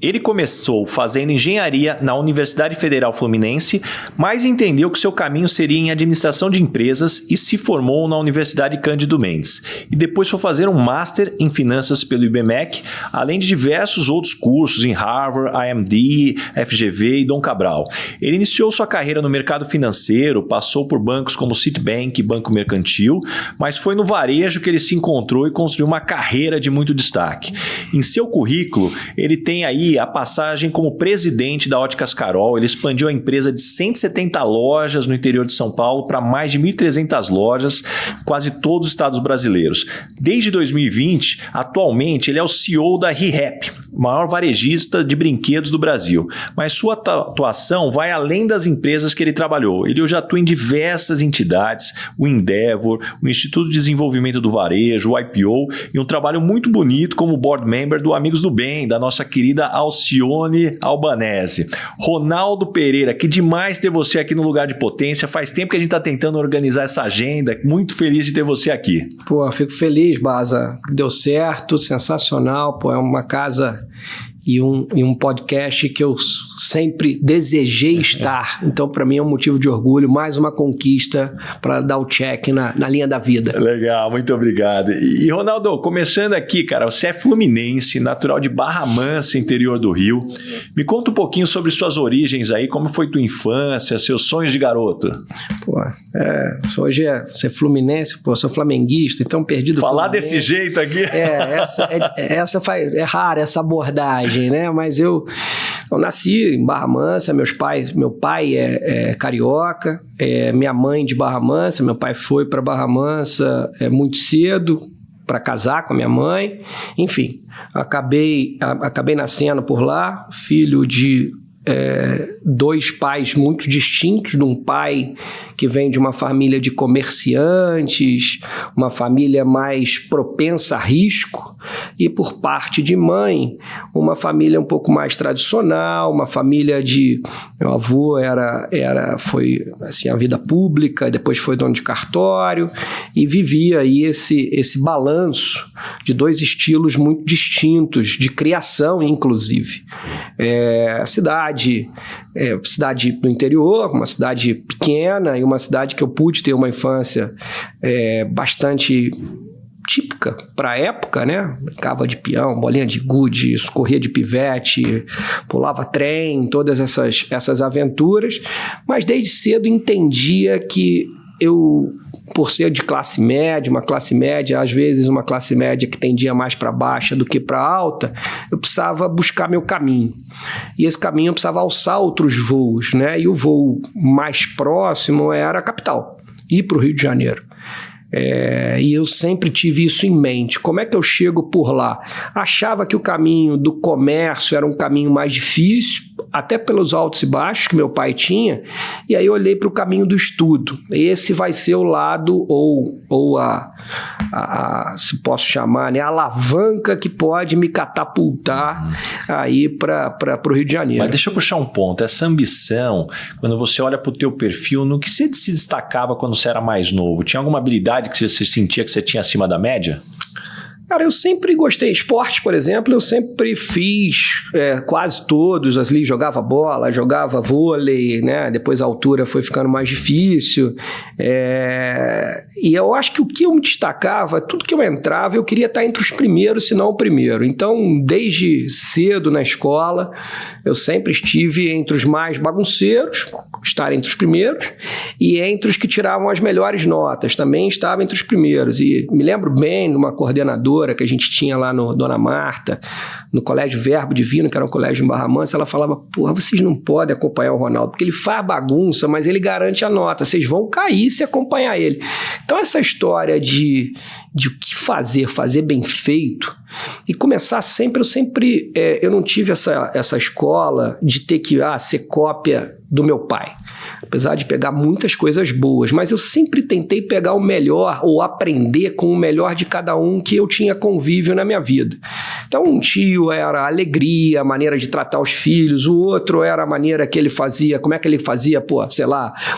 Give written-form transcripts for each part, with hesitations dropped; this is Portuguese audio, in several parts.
Ele começou fazendo engenharia na Universidade Federal Fluminense, mas entendeu que seu caminho seria em administração de empresas e se formou na Universidade Cândido Mendes. E depois foi fazer um Master em Finanças pelo IBMEC, além de diversos outros cursos em Harvard, IMD, FGV e Dom Cabral. Ele iniciou sua carreira no mercado financeiro, passou por bancos como Citibank e Banco Mercantil, mas foi no varejo que ele se encontrou e construiu uma carreira de muito destaque. Em seu currículo, ele tem aí a passagem como presidente da Óticas Carol. Ele expandiu a empresa de 170 lojas no interior de São Paulo para mais de 1.300 lojas em quase todos os estados brasileiros. Desde 2020, atualmente, ele é o CEO da ReHap, maior varejista de brinquedos do Brasil. Mas sua atuação vai além das empresas que ele trabalhou. Ele já atua em diversas entidades, o Endeavor, o Instituto de Desenvolvimento do Varejo, o IPO, e um trabalho muito bonito como board member do Amigos do Bem, da nossa querida Alcione Albanese. Ronaldo Pereira, que demais ter você aqui no Lugar de Potência. Faz tempo que a gente está tentando organizar essa agenda. Muito feliz de ter você aqui. Pô, fico feliz, Baza. Deu certo, sensacional. Pô, é uma casa e um podcast que eu sempre desejei estar. Então, para mim, é um motivo de orgulho, mais uma conquista para dar o check na linha da vida. Legal, muito obrigado. E, Ronaldo, começando aqui, cara, você é fluminense, natural de Barra Mansa, interior do Rio. Me conta um pouquinho sobre suas origens aí, como foi tua infância, seus sonhos de garoto. Pô, hoje ser fluminense, pô, sou flamenguista, então perdido. Falar desse jeito aqui. É rara essa abordagem, né? Mas eu nasci em Barra Mansa, meu pai é carioca, minha mãe de Barra Mansa, meu pai foi para Barra Mansa muito cedo para casar com a minha mãe, enfim, acabei nascendo por lá, filho de dois pais muito distintos, de um pai que vem de uma família de comerciantes, uma família mais propensa a risco, e por parte de mãe, uma família um pouco mais tradicional, uma família de... Meu avô foi assim, a vida pública, depois foi dono de cartório, e vivia aí esse balanço de dois estilos muito distintos, de criação, inclusive. A cidade do interior, uma cidade pequena e uma cidade que eu pude ter uma infância bastante típica para a época, né? Brincava de peão, bolinha de gude, corria de pivete, pulava trem, todas essas aventuras, mas desde cedo entendia que eu, por ser de classe média, uma classe média, às vezes uma classe média que tendia mais para baixa do que para alta, eu precisava buscar meu caminho. E esse caminho eu precisava alçar outros voos, né? E o voo mais próximo era a capital, ir para o Rio de Janeiro. E eu sempre tive isso em mente. Como é que eu chego por lá? Achava que o caminho do comércio era um caminho mais difícil, até pelos altos e baixos que meu pai tinha, e aí eu olhei para o caminho do estudo. Esse vai ser o lado, ou se posso chamar, né, a alavanca que pode me catapultar aí para o Rio de Janeiro. Mas deixa eu puxar um ponto. Essa ambição, quando você olha para o teu perfil, no que você se destacava quando você era mais novo? Tinha alguma habilidade que você sentia que você tinha acima da média? Cara, eu sempre gostei. Esporte, por exemplo, eu sempre fiz quase todos. Ali jogava bola, jogava vôlei, né? Depois a altura foi ficando mais difícil. E eu acho que o que eu me destacava, tudo que eu entrava, eu queria estar entre os primeiros, se não o primeiro. Então, desde cedo na escola, eu sempre estive entre os mais bagunceiros, estar entre os primeiros, e entre os que tiravam as melhores notas, também estava entre os primeiros. E me lembro bem de uma coordenadora que a gente tinha lá no Dona Marta, no Colégio Verbo Divino, que era um colégio em Barra Mansa. Ela falava: porra, vocês não podem acompanhar o Ronaldo, porque ele faz bagunça, mas ele garante a nota, vocês vão cair se acompanhar ele. Então essa história de o que fazer bem feito, e começar sempre, eu não tive essa escola de ter que ser cópia do meu pai, apesar de pegar muitas coisas boas, mas eu sempre tentei pegar o melhor ou aprender com o melhor de cada um que eu tinha convívio na minha vida. Então um tio era a alegria, a maneira de tratar os filhos, o outro era a maneira que ele fazia, como é que ele fazia,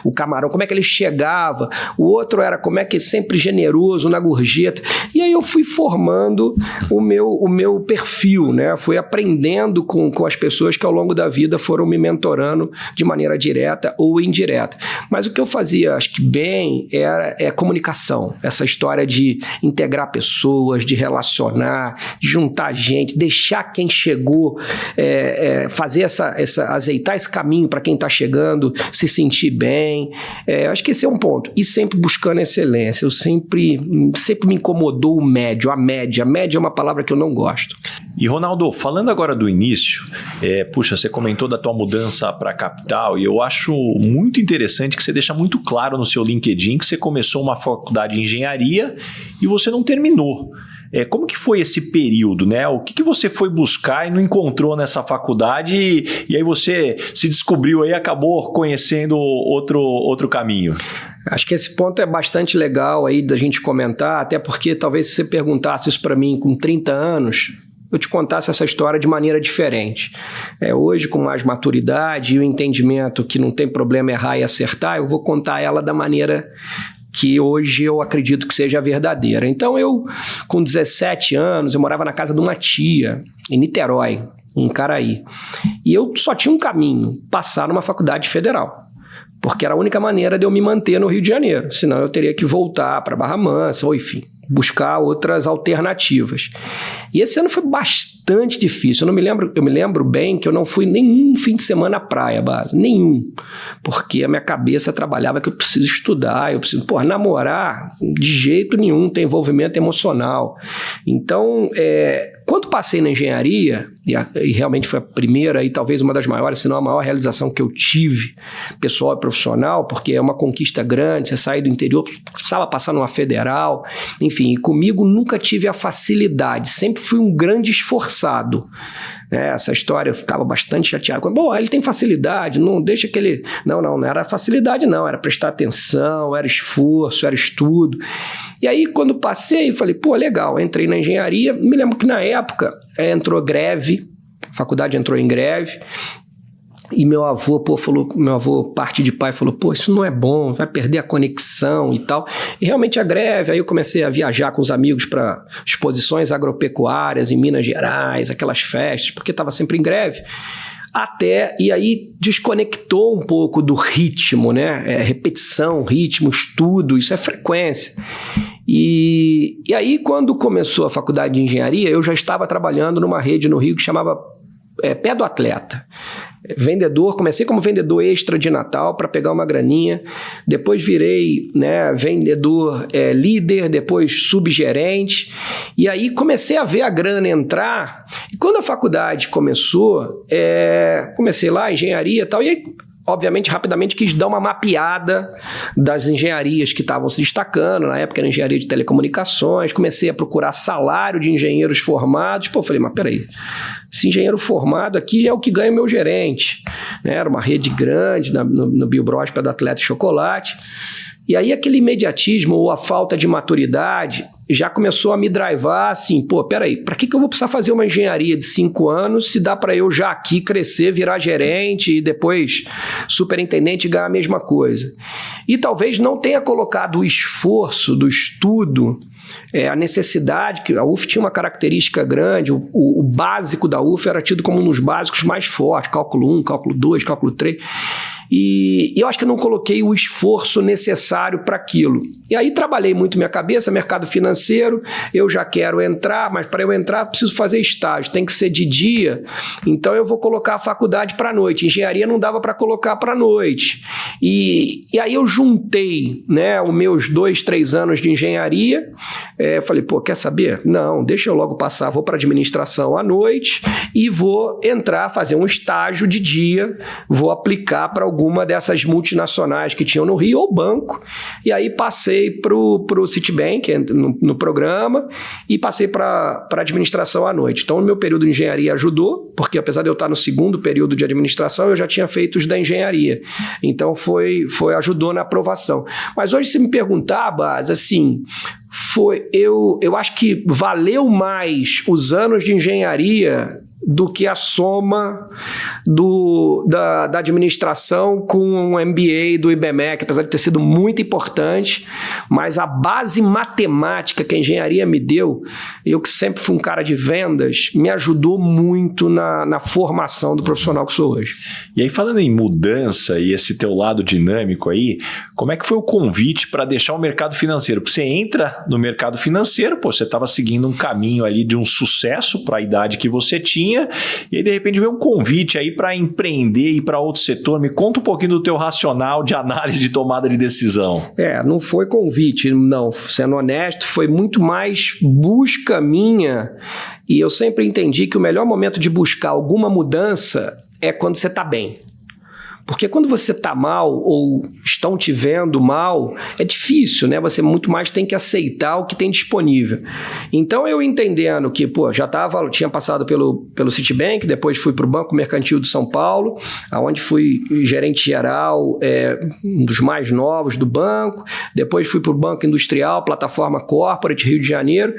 o camarão, como é que ele chegava, o outro era como é que sempre generoso na gorjeta, e aí eu fui formando o o meu perfil, né? Fui aprendendo com as pessoas que ao longo da vida foram me mentorando de maneira direta ou indireta. Mas o que eu fazia, acho que bem, é comunicação. Essa história de integrar pessoas, de relacionar, de juntar gente, deixar quem chegou, fazer azeitar esse caminho para quem está chegando, se sentir bem. Acho que esse é um ponto. E sempre buscando excelência. Eu sempre me incomodou o médio, a média. A média é uma palavra que eu não gosto. E, Ronaldo, falando agora do início, você comentou da tua mudança para a capital e eu acho muito interessante que você deixa muito claro no seu LinkedIn que você começou uma faculdade de engenharia e você não terminou. Como que foi esse período, né? O que você foi buscar e não encontrou nessa faculdade e aí você se descobriu aí e acabou conhecendo outro caminho? Acho que esse ponto é bastante legal aí da gente comentar, até porque talvez se você perguntasse isso para mim com 30 anos, eu te contasse essa história de maneira diferente. Hoje, com mais maturidade e o entendimento que não tem problema errar e acertar, eu vou contar ela da maneira que hoje eu acredito que seja verdadeira. Então, eu, com 17 anos, eu morava na casa de uma tia, em Niterói, em Caraí. E eu só tinha um caminho, passar numa faculdade federal. Porque era a única maneira de eu me manter no Rio de Janeiro. Senão eu teria que voltar para Barra Mansa, ou enfim, buscar outras alternativas. E esse ano foi bastante difícil. Eu me lembro bem que eu não fui nenhum fim de semana à praia, base, nenhum. Porque a minha cabeça trabalhava que eu preciso estudar, eu preciso, namorar, de jeito nenhum, tem envolvimento emocional. Então, quando passei na engenharia, e realmente foi a primeira e talvez uma das maiores, se não a maior realização que eu tive, pessoal e profissional, porque é uma conquista grande, você sai do interior, precisava passar numa federal, enfim, e comigo nunca tive a facilidade, sempre fui um grande esforçado. Essa história eu ficava bastante chateado. Bom, ele tem facilidade, não deixa que ele... Não era facilidade não, era prestar atenção, era esforço, era estudo. E aí quando passei, falei, legal, entrei na engenharia, me lembro que na época entrou greve, a faculdade entrou em greve, e meu avô, parte de pai, falou, isso não é bom, vai perder a conexão e tal. E realmente a greve, aí eu comecei a viajar com os amigos para exposições agropecuárias em Minas Gerais, aquelas festas, porque estava sempre em greve. E aí desconectou um pouco do ritmo, né? Repetição, ritmo, estudo, isso é frequência. E aí quando começou a faculdade de engenharia, eu já estava trabalhando numa rede no Rio que chamava Pé do Atleta. Comecei como vendedor extra de Natal para pegar uma graninha, depois virei vendedor líder, depois subgerente, e aí comecei a ver a grana entrar, e quando a faculdade começou, comecei lá, engenharia e tal, e aí obviamente, rapidamente quis dar uma mapeada das engenharias que estavam se destacando. Na época era engenharia de telecomunicações. Comecei a procurar salário de engenheiros formados. Falei, mas peraí, esse engenheiro formado aqui é o que ganha o meu gerente. Era uma rede grande no Biobros, Pé do Atleta e Chocolate. E aí aquele imediatismo ou a falta de maturidade já começou a me drivar assim, peraí, para que eu vou precisar fazer uma engenharia de 5 anos se dá para eu já aqui crescer, virar gerente e depois superintendente e ganhar a mesma coisa? E talvez não tenha colocado o esforço do estudo, a necessidade, que a UF tinha uma característica grande, o básico da UF era tido como um dos básicos mais fortes, cálculo 1, cálculo 2, cálculo 3... E eu acho que eu não coloquei o esforço necessário para aquilo. E aí trabalhei muito minha cabeça, mercado financeiro, eu já quero entrar, mas para eu entrar preciso fazer estágio, tem que ser de dia, então eu vou colocar a faculdade para a noite. Engenharia não dava para colocar para a noite. E aí eu juntei os meus 2, 3 anos de engenharia, falei, quer saber? Não, deixa eu logo passar, vou para administração à noite e vou entrar, fazer um estágio de dia, vou aplicar para alguma dessas multinacionais que tinham no Rio ou banco, e aí passei para o Citibank no programa e passei para administração à noite. Então o meu período de engenharia ajudou, porque apesar de eu estar no segundo período de administração, eu já tinha feito os da engenharia, então ajudou na aprovação. Mas hoje se me perguntar, Bas, assim, eu acho que valeu mais os anos de engenharia do que a soma da administração com um MBA do IBMEC, apesar de ter sido muito importante, mas a base matemática que a engenharia me deu, eu que sempre fui um cara de vendas, me ajudou muito na formação do profissional que sou hoje. E aí, falando em mudança e esse teu lado dinâmico aí, como é que foi o convite para deixar o mercado financeiro? Porque você entra no mercado financeiro, você estava seguindo um caminho ali de um sucesso para a idade que você tinha, e aí de repente veio um convite aí para empreender e ir para outro setor. Me conta um pouquinho do teu racional de análise de tomada de decisão. Não foi convite, não. Sendo honesto, foi muito mais busca minha, e eu sempre entendi que o melhor momento de buscar alguma mudança é quando você está bem. Porque quando você está mal ou estão te vendo mal, é difícil, né? Você muito mais tem que aceitar o que tem disponível. Então, eu entendendo que, tinha passado pelo Citibank, depois fui para o Banco Mercantil de São Paulo, onde fui gerente geral, um dos mais novos do banco, depois fui para o Banco Industrial, plataforma Corporate, Rio de Janeiro,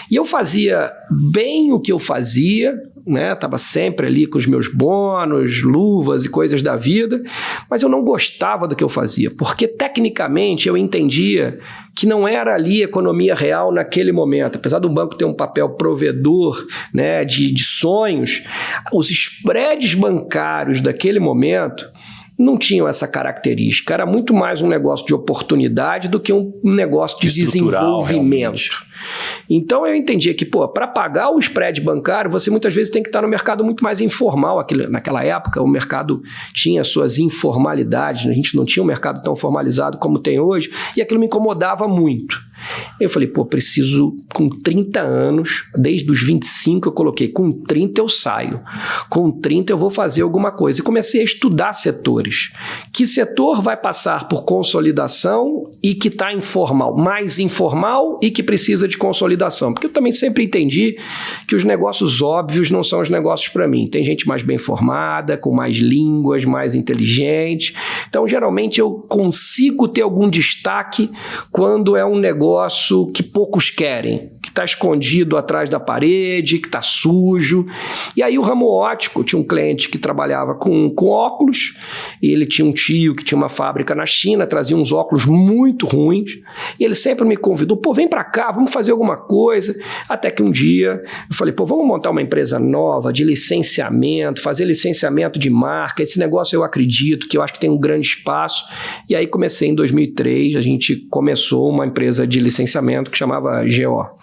e eu fazia bem o que eu fazia, né? Estava sempre ali com os meus bônus, luvas e coisas da vida, mas eu não gostava do que eu fazia, porque tecnicamente eu entendia que não era ali economia real naquele momento. Apesar do banco ter um papel provedor, né, de sonhos, os spreads bancários daquele momento não tinham essa característica. Era muito mais um negócio de oportunidade do que um negócio de desenvolvimento. Realmente. Então eu entendia que, para pagar o spread bancário, você muitas vezes tem que estar no mercado muito mais informal. Naquela época, o mercado tinha suas informalidades, a gente não tinha um mercado tão formalizado como tem hoje, e aquilo me incomodava muito. Eu falei, preciso, com 30 anos, desde os 25 eu coloquei, com 30 eu saio, com 30 eu vou fazer alguma coisa. E comecei a estudar setores. Que setor vai passar por consolidação e que está informal, mais informal e que precisa de consolidação? Porque eu também sempre entendi que os negócios óbvios não são os negócios para mim. Tem gente mais bem formada, com mais línguas, mais inteligente. Então, geralmente, eu consigo ter algum destaque quando é um negócio que poucos querem, que está escondido atrás da parede, que está sujo. E aí o ramo óptico, tinha um cliente que trabalhava com óculos, e ele tinha um tio que tinha uma fábrica na China, trazia uns óculos muito ruins, e ele sempre me convidou, vem para cá, vamos fazer alguma coisa. Até que um dia eu falei, vamos montar uma empresa nova de licenciamento, fazer licenciamento de marca, esse negócio eu acredito, que eu acho que tem um grande espaço. E aí comecei em 2003, a gente começou uma empresa de licenciamento que chamava GO.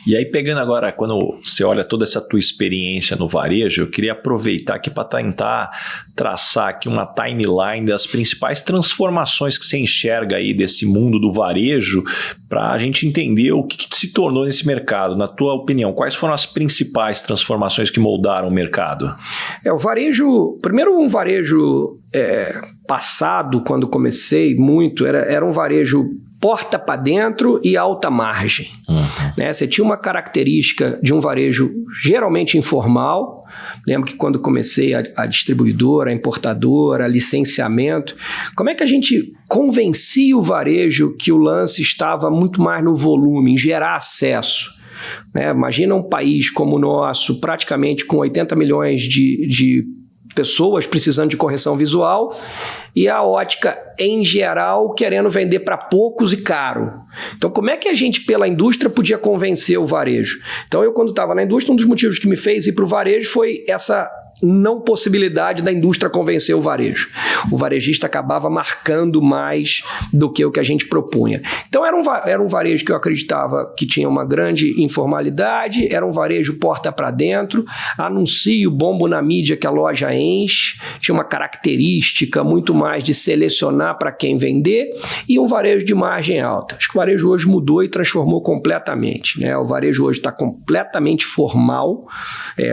E aí, pegando agora, quando você olha toda essa tua experiência no varejo, eu queria aproveitar aqui para tentar traçar aqui uma timeline das principais transformações que você enxerga aí desse mundo do varejo, para a gente entender o que se tornou nesse mercado. Na tua opinião, quais foram as principais transformações que moldaram o mercado? O varejo, primeiro um varejo passado, quando comecei muito, era um varejo porta para dentro e alta margem. Né? Você tinha uma característica de um varejo geralmente informal. Lembro que quando comecei a distribuidora, a importadora, licenciamento, como é que a gente convencia o varejo que o lance estava muito mais no volume, em gerar acesso? Né? Imagina um país como o nosso, praticamente com 80 milhões de pessoas precisando de correção visual, e a ótica, em geral, querendo vender para poucos e caro. Então, como é que a gente, pela indústria, podia convencer o varejo? Então, eu, quando estava na indústria, um dos motivos que me fez ir para o varejo foi essa não possibilidade da indústria convencer o varejo. O varejista acabava marcando mais do que o que a gente propunha. Então, era um varejo que eu acreditava que tinha uma grande informalidade, era um varejo porta para dentro, anuncio, bombo na mídia que a loja enche, tinha uma característica muito mais de selecionar para quem vender, e um varejo de margem alta. Acho que o varejo hoje mudou e transformou completamente, né? O varejo hoje está completamente formal,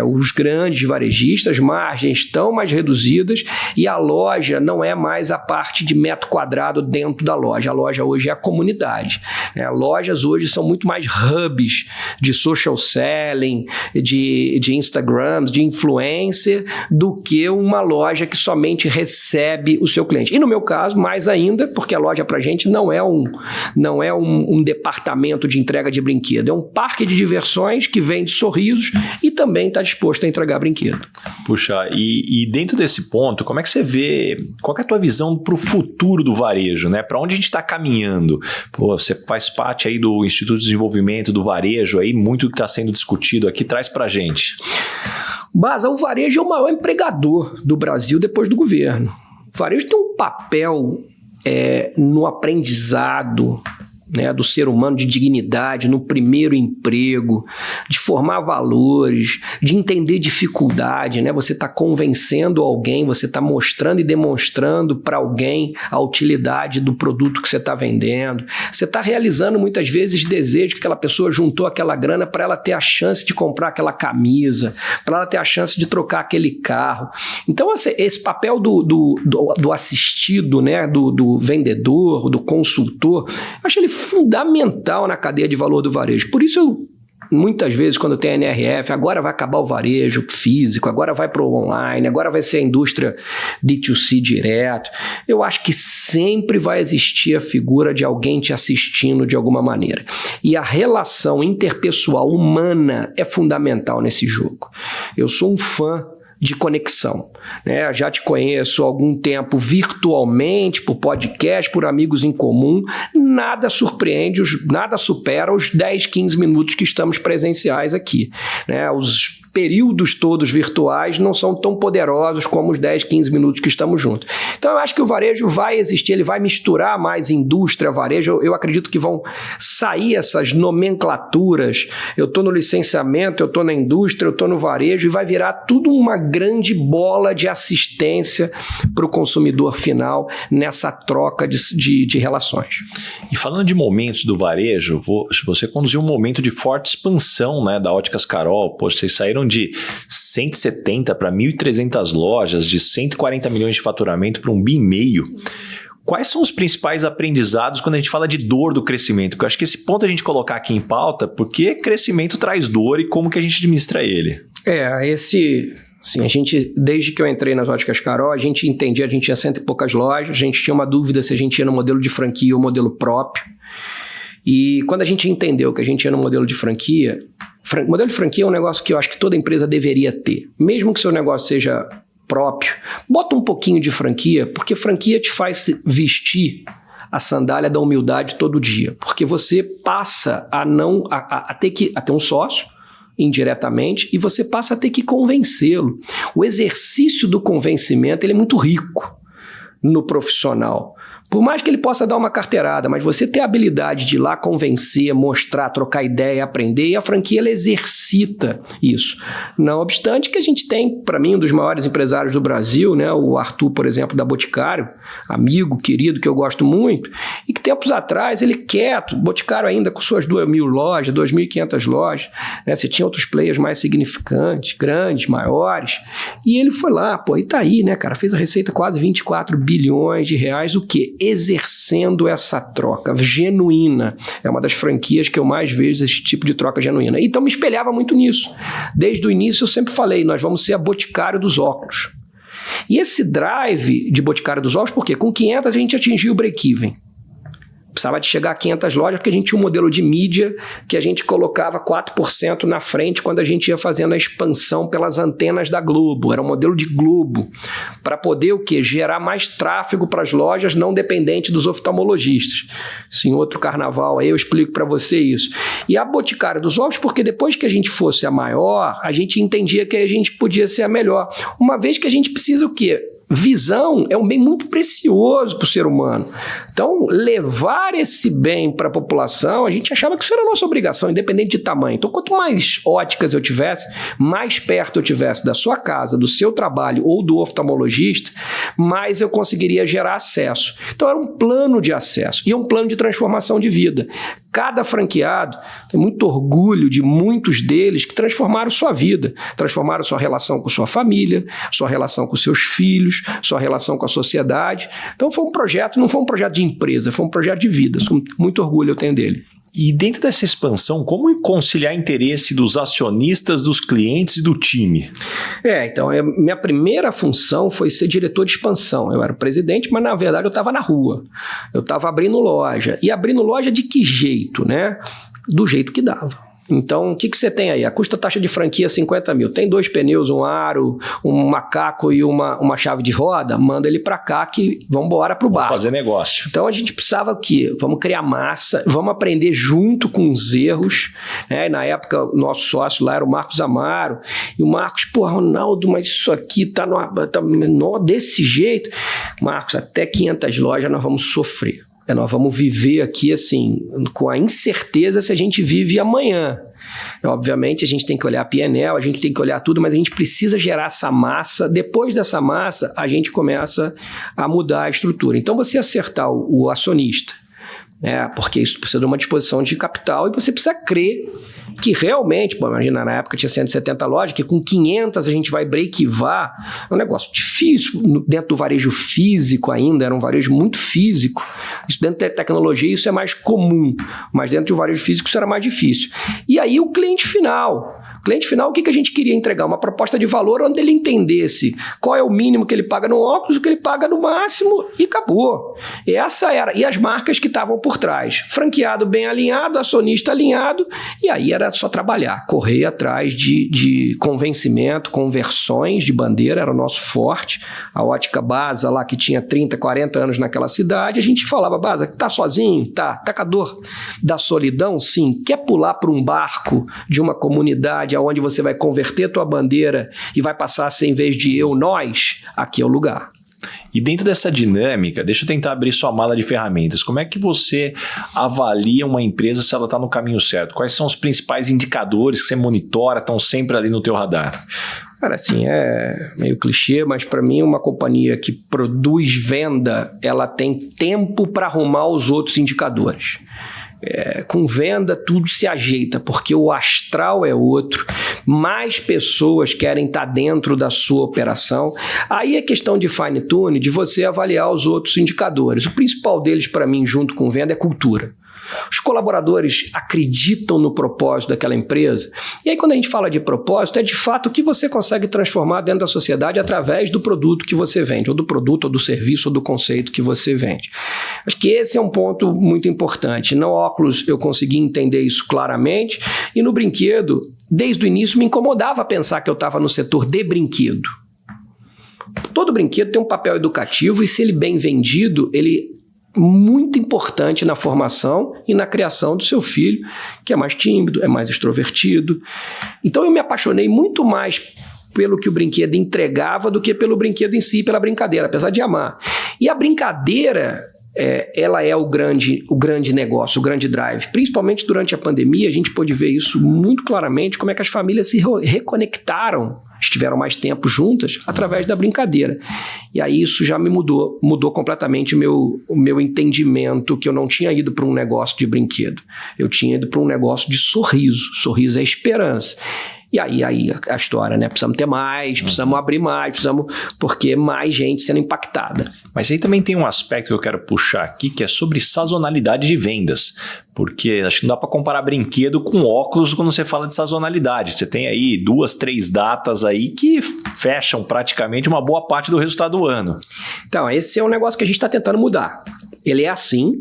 os grandes varejistas, margens estão mais reduzidas e a loja não é mais a parte de metro quadrado dentro da loja. A loja hoje é a comunidade. Né? Lojas hoje são muito mais hubs de social selling, de Instagrams, de influencer, do que uma loja que somente recebe o seu cliente. E no meu caso, mais ainda, porque a loja pra gente não é um departamento de entrega de brinquedo, é um parque de diversões que vende sorrisos e também está disposto a entregar brinquedo. Puxa, e dentro desse ponto, como é que você vê, qual que é a tua visão para o futuro do varejo, né? Para onde a gente está caminhando? Pô, você faz parte aí do Instituto de Desenvolvimento do Varejo, aí muito que está sendo discutido aqui, traz para a gente. Baza, o varejo é o maior empregador do Brasil depois do governo. O varejo tem um papel no aprendizado, né, do ser humano, de dignidade, no primeiro emprego, de formar valores, de entender dificuldade, né? Você está convencendo alguém, você está mostrando e demonstrando para alguém a utilidade do produto que você está vendendo. Você está realizando muitas vezes desejo que aquela pessoa juntou aquela grana para ela ter a chance de comprar aquela camisa, para ela ter a chance de trocar aquele carro. Então esse papel do assistido, né, do vendedor, do consultor, eu acho ele fundamental na cadeia de valor do varejo. Por isso, muitas vezes, quando tem a NRF, agora vai acabar o varejo físico, agora vai para o online, agora vai ser a indústria D2C direto. Eu acho que sempre vai existir a figura de alguém te assistindo de alguma maneira. E a relação interpessoal humana é fundamental nesse jogo. Eu sou um fã de conexão, né? Já te conheço há algum tempo virtualmente, por podcast, por amigos em comum. Nada surpreende, nada supera os 10, 15 minutos que estamos presenciais aqui, né? Os períodos todos virtuais não são tão poderosos como os 10, 15 minutos que estamos juntos. Então eu acho que o varejo vai existir, ele vai misturar mais indústria, varejo. Eu acredito que vão sair essas nomenclaturas. Eu estou no licenciamento, eu estou na indústria, eu estou no varejo, e vai virar tudo uma grande bola de assistência para o consumidor final nessa troca de relações. E falando de momentos do varejo, você conduziu um momento de forte expansão, né, da Óticas Carol. Poxa, vocês saíram de 170 para 1.300 lojas, de 140 milhões de faturamento para 1,5 bilhão. Quais são os principais aprendizados quando a gente fala de dor do crescimento? Porque eu acho que esse ponto a gente colocar aqui em pauta, porque crescimento traz dor e como que a gente administra ele. Sim, a gente, desde que eu entrei nas Óticas Carol, a gente entendia, a gente tinha 100 e poucas lojas, a gente tinha uma dúvida se a gente ia no modelo de franquia ou modelo próprio. E quando a gente entendeu que a gente ia no modelo de franquia, modelo de franquia é um negócio que eu acho que toda empresa deveria ter. Mesmo que seu negócio seja próprio, bota um pouquinho de franquia, porque franquia te faz vestir a sandália da humildade todo dia. Porque você passa a ter um sócio, indiretamente, e você passa a ter que convencê-lo. O exercício do convencimento ele é muito rico no profissional. Por mais que ele possa dar uma carteirada, mas você ter a habilidade de ir lá convencer, mostrar, trocar ideia, aprender, e a franquia ela exercita isso. Não obstante que a gente tem, para mim, um dos maiores empresários do Brasil, né, o Arthur, por exemplo, da Boticário, amigo, querido, que eu gosto muito, e que tempos atrás ele quieto, Boticário ainda com suas 2.000 lojas, 2.500 lojas, né, você tinha outros players mais significantes, grandes, maiores, e ele foi lá, e tá aí, né, cara, fez a receita quase 24 bilhões de reais, o quê? Exercendo essa troca genuína. É uma das franquias que eu mais vejo esse tipo de troca genuína. Então me espelhava muito nisso. Desde o início eu sempre falei, nós vamos ser a Boticário dos óculos. E esse drive de Boticário dos óculos, por quê? Com 500 a gente atingiu o break-even. Precisava de chegar a 500 lojas, porque a gente tinha um modelo de mídia que a gente colocava 4% na frente quando a gente ia fazendo a expansão pelas antenas da Globo. Era um modelo de Globo, para poder o quê? Gerar mais tráfego para as lojas, não dependente dos oftalmologistas. Isso em outro carnaval aí eu explico para você isso. E a Boticário dos óculos, porque depois que a gente fosse a maior, a gente entendia que a gente podia ser a melhor. Uma vez que a gente precisa o quê? Visão é um bem muito precioso para o ser humano. Então, levar esse bem para a população, a gente achava que isso era a nossa obrigação, independente de tamanho. Então, quanto mais óticas eu tivesse, mais perto eu tivesse da sua casa, do seu trabalho ou do oftalmologista, mais eu conseguiria gerar acesso. Então, era um plano de acesso e um plano de transformação de vida. Cada franqueado tem muito orgulho de muitos deles que transformaram sua vida, transformaram sua relação com sua família, sua relação com seus filhos, sua relação com a sociedade. Então foi um projeto, não foi um projeto de empresa, foi um projeto de vida. Muito orgulho eu tenho dele. E dentro dessa expansão, como conciliar interesse dos acionistas, dos clientes e do time? Então, minha primeira função foi ser diretor de expansão. Eu era o presidente, mas na verdade eu estava na rua. Eu estava abrindo loja. E abrindo loja de que jeito, né? Do jeito que dava. Então, o que você tem aí? A custa-taxa de franquia 50 mil. Tem 2 pneus, um aro, um macaco e uma chave de roda? Manda ele para cá que vamos embora para o bar. Fazer negócio. Então, a gente precisava o quê? Vamos criar massa, vamos aprender junto com os erros. Né? Na época, o nosso sócio lá era o Marcos Amaro. E o Marcos, Ronaldo, mas isso aqui tá desse jeito. Marcos, até 500 lojas nós vamos sofrer. Nós vamos viver aqui assim, com a incerteza se a gente vive amanhã. Obviamente a gente tem que olhar a PNL, a gente tem que olhar tudo, mas a gente precisa gerar essa massa. Depois dessa massa, a gente começa a mudar a estrutura. Então você acertar o acionista, porque isso precisa de uma disposição de capital e você precisa crer que realmente, imagina, na época tinha 170 lojas, que com 500 a gente vai breakivar. É um negócio difícil, dentro do varejo físico ainda, era um varejo muito físico. Isso dentro da tecnologia isso é mais comum, mas dentro do varejo físico isso era mais difícil. E aí o cliente final, o que a gente queria entregar? Uma proposta de valor onde ele entendesse qual é o mínimo que ele paga no óculos, o que ele paga no máximo e acabou. Essa era, e as marcas que estavam por trás. Franqueado bem alinhado, acionista alinhado, e aí era só trabalhar, correr atrás de convencimento, conversões de bandeira, era o nosso forte. A ótica Baza lá, que tinha 30, 40 anos naquela cidade, a gente falava, Baza, tá sozinho? Tá com a dor da solidão? Sim. Quer pular para um barco de uma comunidade onde você vai converter tua bandeira e vai passar a ser, em vez de eu, nós? Aqui é o lugar. E dentro dessa dinâmica, deixa eu tentar abrir sua mala de ferramentas. Como é que você avalia uma empresa se ela está no caminho certo? Quais são os principais indicadores que você monitora, estão sempre ali no teu radar? Cara, assim, é meio clichê, mas para mim uma companhia que produz venda, ela tem tempo para arrumar os outros indicadores. Com venda tudo se ajeita, porque o astral é outro, mais pessoas querem estar dentro da sua operação. Aí é questão de fine tune, de você avaliar os outros indicadores. O principal deles para mim, junto com venda, é cultura. Os colaboradores acreditam no propósito daquela empresa. E aí, quando a gente fala de propósito, é de fato o que você consegue transformar dentro da sociedade através do produto que você vende, ou do produto, ou do serviço, ou do conceito que você vende. Acho que esse é um ponto muito importante. No óculos eu consegui entender isso claramente, e no brinquedo, desde o início, me incomodava pensar que eu estava no setor de brinquedo. Todo brinquedo tem um papel educativo, e se ele bem vendido, ele muito importante na formação e na criação do seu filho, que é mais tímido, é mais extrovertido. Então eu me apaixonei muito mais pelo que o brinquedo entregava do que pelo brinquedo em si, pela brincadeira, apesar de amar. E a brincadeira, ela é o grande negócio, o grande drive. Principalmente durante a pandemia, a gente pôde ver isso muito claramente, como é que as famílias se reconectaram, estiveram mais tempo juntas através da brincadeira. E aí isso já me mudou completamente o meu entendimento, que eu não tinha ido para um negócio de brinquedo. Eu tinha ido para um negócio de sorriso. Sorriso é esperança. E aí a história, né? Precisamos ter mais, precisamos abrir mais, porque mais gente sendo impactada. Mas aí também tem um aspecto que eu quero puxar aqui, que é sobre sazonalidade de vendas. Porque acho que não dá para comparar brinquedo com óculos quando você fala de sazonalidade. Você tem aí 2, 3 datas aí que fecham praticamente uma boa parte do resultado do ano. Então, esse é um negócio que a gente está tentando mudar. Ele é assim,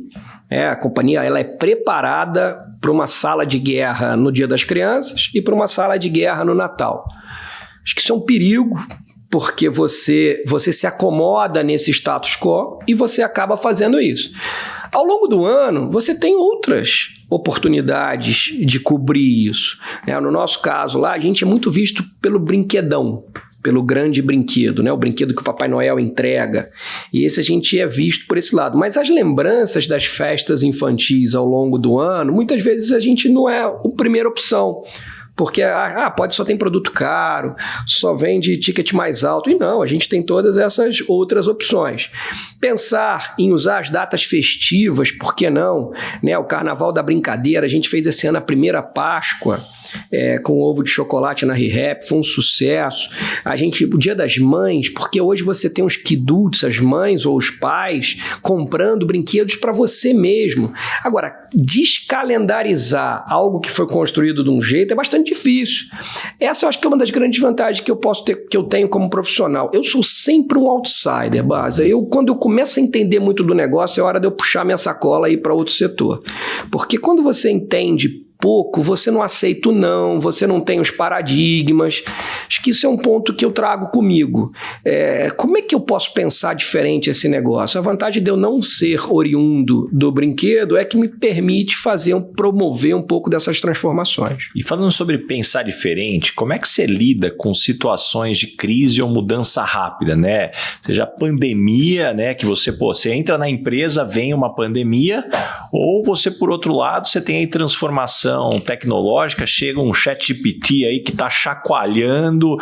a companhia ela é preparada para uma sala de guerra no Dia das Crianças e para uma sala de guerra no Natal. Acho que isso é um perigo, porque você se acomoda nesse status quo e você acaba fazendo isso. Ao longo do ano, você tem outras oportunidades de cobrir isso. No nosso caso lá, a gente é muito visto pelo brinquedão. pelo grande brinquedo, né? O brinquedo que o Papai Noel entrega. E esse a gente é visto por esse lado. Mas as lembranças das festas infantis ao longo do ano, muitas vezes a gente não é a primeira opção. Porque só tem produto caro, só vende ticket mais alto. E não, a gente tem todas essas outras opções. Pensar em usar as datas festivas, por que não? Né? O Carnaval da Brincadeira, a gente fez esse ano a primeira Páscoa, com ovo de chocolate na ReHap, foi um sucesso. O Dia das Mães, porque hoje você tem os kiduts, as mães ou os pais, comprando brinquedos para você mesmo. Agora, descalendarizar algo que foi construído de um jeito é bastante difícil. Essa eu acho que é uma das grandes vantagens que eu tenho como profissional. Eu sou sempre um outsider, Baza. Quando eu começo a entender muito do negócio, é hora de eu puxar minha sacola e ir para outro setor. Porque quando você entende pouco, você não aceita o não, você não tem os paradigmas. Acho que isso é um ponto que eu trago comigo. Como é que eu posso pensar diferente esse negócio? A vantagem de eu não ser oriundo do brinquedo é que me permite promover um pouco dessas transformações. E falando sobre pensar diferente, como é que você lida com situações de crise ou mudança rápida, né? Seja pandemia, né? Que você entra na empresa, vem uma pandemia, ou você, por outro lado, você tem aí transformação tecnológica, chega um ChatGPT aí que está chacoalhando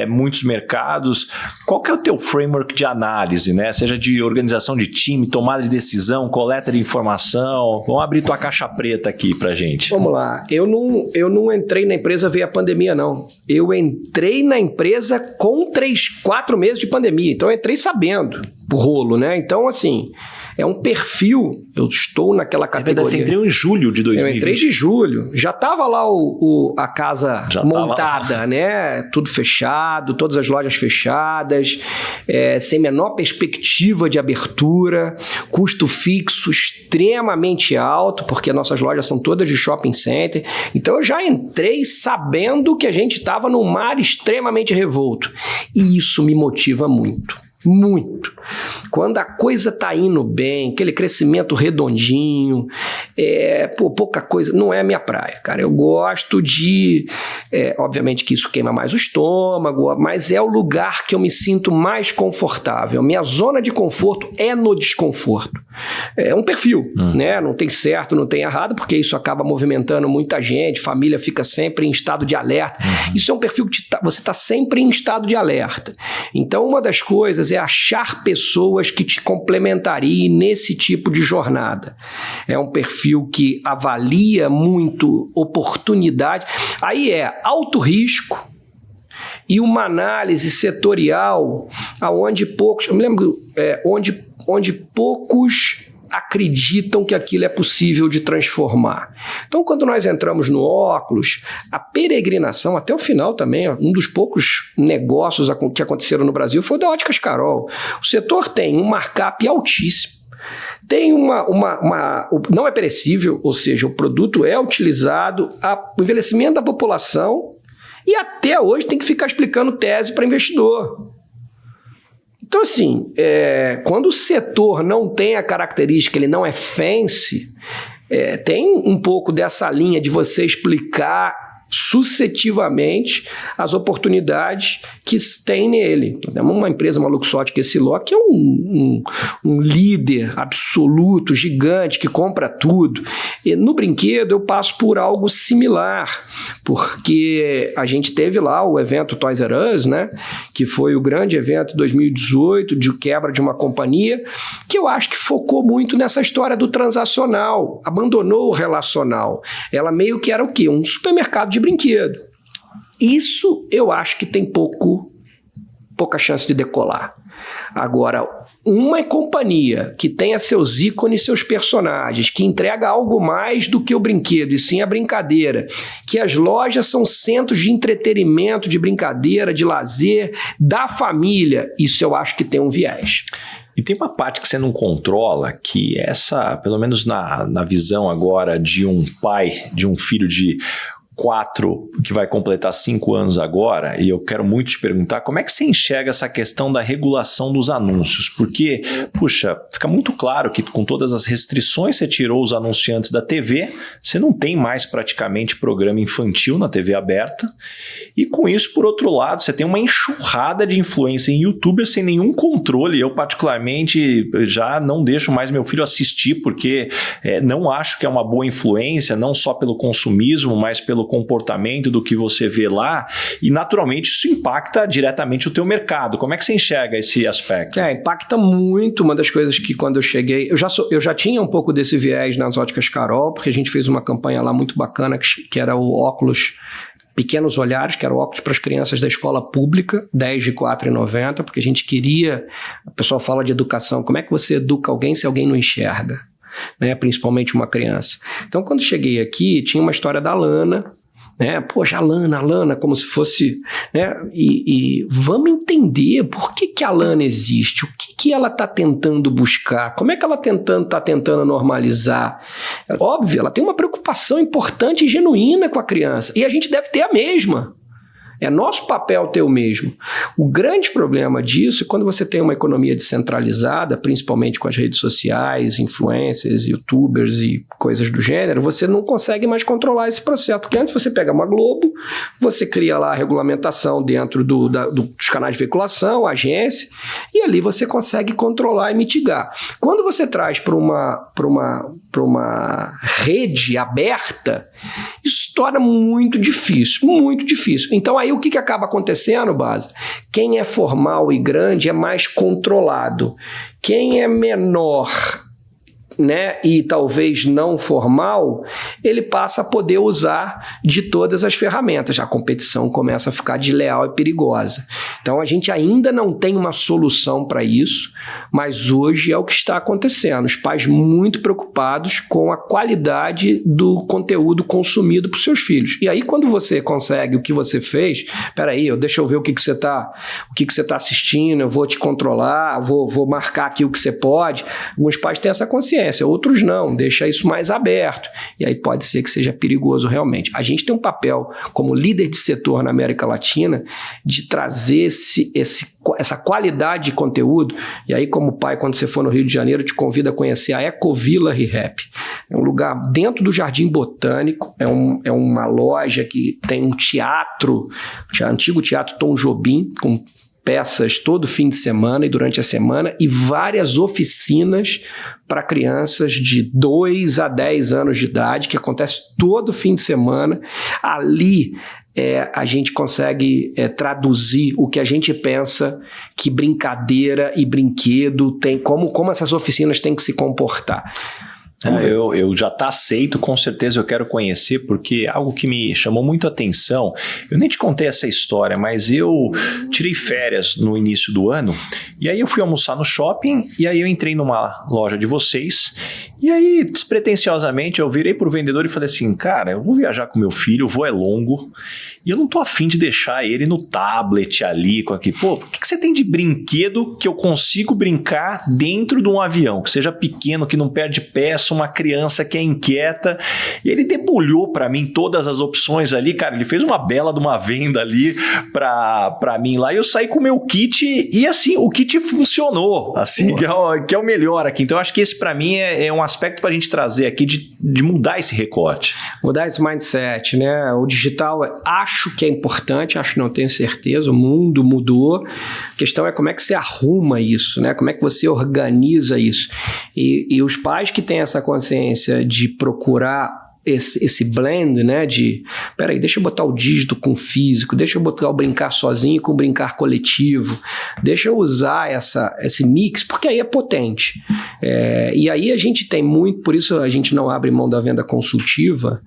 muitos mercados. Qual que é o teu framework de análise, né? Seja de organização de time, tomada de decisão, coleta de informação. Vamos abrir tua caixa preta aqui pra gente. Vamos lá. Eu não entrei na empresa veio a pandemia, não. Eu entrei na empresa com 4 meses de pandemia. Então eu entrei sabendo o rolo, né? Então, assim, é um perfil. Eu estou naquela categoria. Você entrou em julho de 2020. Eu entrei de julho. Já estava lá a casa montada, né? Tudo fechado, todas as lojas fechadas, sem menor perspectiva de abertura, custo fixo extremamente alto, porque nossas lojas são todas de shopping center. Então eu já entrei sabendo que a gente estava num mar extremamente revolto. E isso me motiva muito. Muito. Quando a coisa tá indo bem, aquele crescimento redondinho, pouca coisa, não é a minha praia, cara. Eu gosto de... obviamente que isso queima mais o estômago, mas é o lugar que eu me sinto mais confortável. Minha zona de conforto é no desconforto. É um perfil, né? Não tem certo, não tem errado, porque isso acaba movimentando muita gente, família fica sempre em estado de alerta. Isso é um perfil que você está sempre em estado de alerta. Então, uma das coisas é achar pessoas que te complementariem nesse tipo de jornada. É um perfil que avalia muito oportunidade. Aí alto risco e uma análise setorial aonde poucos... Eu me lembro onde poucos acreditam que aquilo é possível de transformar. Então, quando nós entramos no óculos, a peregrinação, até o final também, um dos poucos negócios que aconteceram no Brasil foi o da Óticas Carol. O setor tem um markup altíssimo, tem não é perecível, ou seja, o produto é utilizado, o envelhecimento da população, e até hoje tem que ficar explicando tese para investidor. Então, assim, quando o setor não tem a característica, ele não é fancy, tem um pouco dessa linha de você explicar sucessivamente as oportunidades que tem nele. Uma empresa, uma Luxottica Essilor, que é um líder absoluto, gigante, que compra tudo. E no brinquedo eu passo por algo similar, porque a gente teve lá o evento Toys R Us, né, que foi o grande evento de 2018, de quebra de uma companhia, que eu acho que focou muito nessa história do transacional, abandonou o relacional. Ela meio que era o quê? Um supermercado de brinquedo. Isso eu acho que tem pouca chance de decolar. Agora, uma companhia que tenha seus ícones, seus personagens, que entrega algo mais do que o brinquedo, e sim a brincadeira, que as lojas são centros de entretenimento, de brincadeira, de lazer, da família, isso eu acho que tem um viés. E tem uma parte que você não controla, que essa, pelo menos na visão agora de um pai, de um filho de 4, que vai completar 5 anos agora, e eu quero muito te perguntar, como é que você enxerga essa questão da regulação dos anúncios? Porque, puxa, fica muito claro que com todas as restrições você tirou os anunciantes da TV, você não tem mais praticamente programa infantil na TV aberta, e com isso, por outro lado, você tem uma enxurrada de influência em youtubers sem nenhum controle. Eu, particularmente, já não deixo mais meu filho assistir, porque não acho que é uma boa influência, não só pelo consumismo, mas pelo comportamento do que você vê lá, e naturalmente isso impacta diretamente o teu mercado. Como é que você enxerga esse aspecto? Impacta muito. Uma das coisas que quando eu cheguei, eu já tinha um pouco desse viés nas óticas Carol, porque a gente fez uma campanha lá muito bacana, que era o óculos Pequenos Olhares, que era o óculos para as crianças da escola pública, 10 de R$ 4,90, porque a gente queria, o pessoal fala de educação, como é que você educa alguém se alguém não enxerga? Né, principalmente uma criança. Então, quando cheguei aqui, tinha uma história da Lana, né? Poxa, a Lana, como se fosse, né? E vamos entender por que a Lana existe, o que ela está tentando buscar, como é que ela está tentando normalizar. Óbvio, ela tem uma preocupação importante e genuína com a criança, e a gente deve ter a mesma. É nosso papel ter o mesmo. O grande problema disso é quando você tem uma economia descentralizada, principalmente com as redes sociais, influencers, youtubers e coisas do gênero, você não consegue mais controlar esse processo. Porque antes você pega uma Globo, você cria lá a regulamentação dentro dos canais de veiculação, a agência, e ali você consegue controlar e mitigar. Quando você traz para uma rede aberta, isso torna muito difícil, muito difícil. Então aí o que acaba acontecendo, Basa? Quem é formal e grande é mais controlado. Quem é menor, né, e talvez não formal, ele passa a poder usar de todas as ferramentas. A competição começa a ficar desleal e perigosa. Então a gente ainda não tem uma solução para isso, mas hoje é o que está acontecendo. Os pais muito preocupados com a qualidade do conteúdo consumido por seus filhos. E aí quando você consegue o que você fez, peraí, deixa eu ver o que você está assistindo, eu vou te controlar, vou marcar aqui o que você pode. Alguns pais têm essa consciência, outros não, deixa isso mais aberto, e aí pode ser que seja perigoso realmente. A gente tem um papel como líder de setor na América Latina de trazer essa qualidade de conteúdo, e aí como pai, quando você for no Rio de Janeiro, eu te convido a conhecer a Ecovila Rehap. É um lugar dentro do Jardim Botânico, é uma loja que tem um teatro, o antigo Teatro Tom Jobim, com peças todo fim de semana e durante a semana, e várias oficinas para crianças de 2 a 10 anos de idade, que acontece todo fim de semana. Ali a gente consegue traduzir o que a gente pensa que brincadeira e brinquedo tem, como essas oficinas têm que se comportar. Eu já está aceito, com certeza eu quero conhecer, porque algo que me chamou muito a atenção, eu nem te contei essa história, mas eu tirei férias no início do ano, e aí eu fui almoçar no shopping, e aí eu entrei numa loja de vocês, e aí, despretensiosamente, eu virei pro vendedor e falei assim, cara, eu vou viajar com meu filho, o voo é longo, e eu não tô afim de deixar ele no tablet ali, com aqui. Pô, o que você tem de brinquedo que eu consigo brincar dentro de um avião, que seja pequeno, que não perde peça, uma criança que é inquieta? E ele debulhou para mim todas as opções ali, cara, ele fez uma bela de uma venda ali para mim lá, e eu saí com o meu kit, e assim, o kit funcionou, assim, que é o melhor aqui. Então eu acho que esse para mim é um aspecto pra gente trazer aqui de mudar esse recorte. Mudar esse mindset, né? O digital, acho que é importante, não tenho certeza, o mundo mudou. A questão é como é que você arruma isso, né? Como é que você organiza isso? E os pais que têm essa consciência de procurar esse blend, né, peraí, deixa eu botar o dígito com o físico, deixa eu botar o brincar sozinho com o brincar coletivo, deixa eu usar esse mix, porque aí é potente. E aí a gente tem muito, por isso a gente não abre mão da venda consultiva,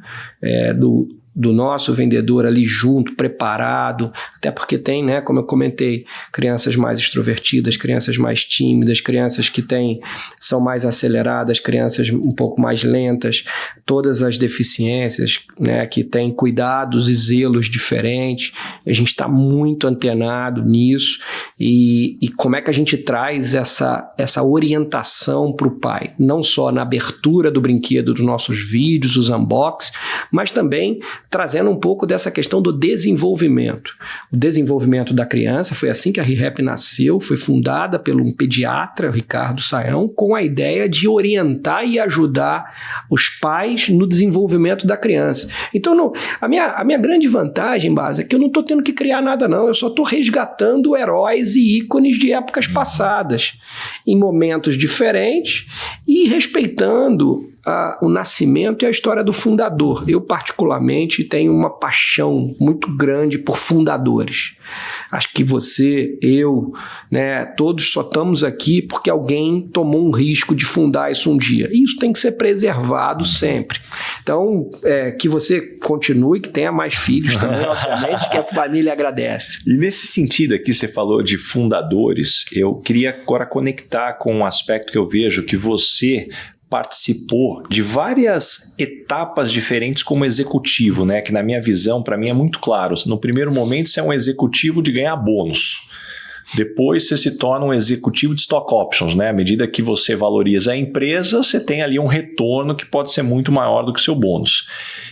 do nosso vendedor ali junto, preparado, até porque tem, né, como eu comentei, crianças mais extrovertidas, crianças mais tímidas, crianças que são mais aceleradas, crianças um pouco mais lentas, todas as deficiências, né, que têm cuidados e zelos diferentes. A gente está muito antenado nisso, e como é que a gente traz essa orientação para o pai, não só na abertura do brinquedo dos nossos vídeos, os unboxings, mas também trazendo um pouco dessa questão do desenvolvimento. O desenvolvimento da criança, foi assim que a ReHap nasceu, foi fundada por um pediatra, Ricardo Sayão, com a ideia de orientar e ajudar os pais no desenvolvimento da criança. Então, a minha grande vantagem, Basa, é que eu não estou tendo que criar nada não, eu só estou resgatando heróis e ícones de épocas passadas, em momentos diferentes e respeitando o nascimento e a história do fundador. Eu, particularmente, tenho uma paixão muito grande por fundadores. Acho que você, eu, né, todos só estamos aqui porque alguém tomou um risco de fundar isso um dia. E isso tem que ser preservado sempre. Então, que você continue, que tenha mais filhos também, obviamente, que a família agradece. E nesse sentido aqui, você falou de fundadores, eu queria agora conectar com um aspecto que eu vejo que você participou de várias etapas diferentes como executivo, né? Que na minha visão, para mim é muito claro. No primeiro momento, você é um executivo de ganhar bônus. Depois você se torna um executivo de stock options, né? À medida que você valoriza a empresa, você tem ali um retorno que pode ser muito maior do que o seu bônus.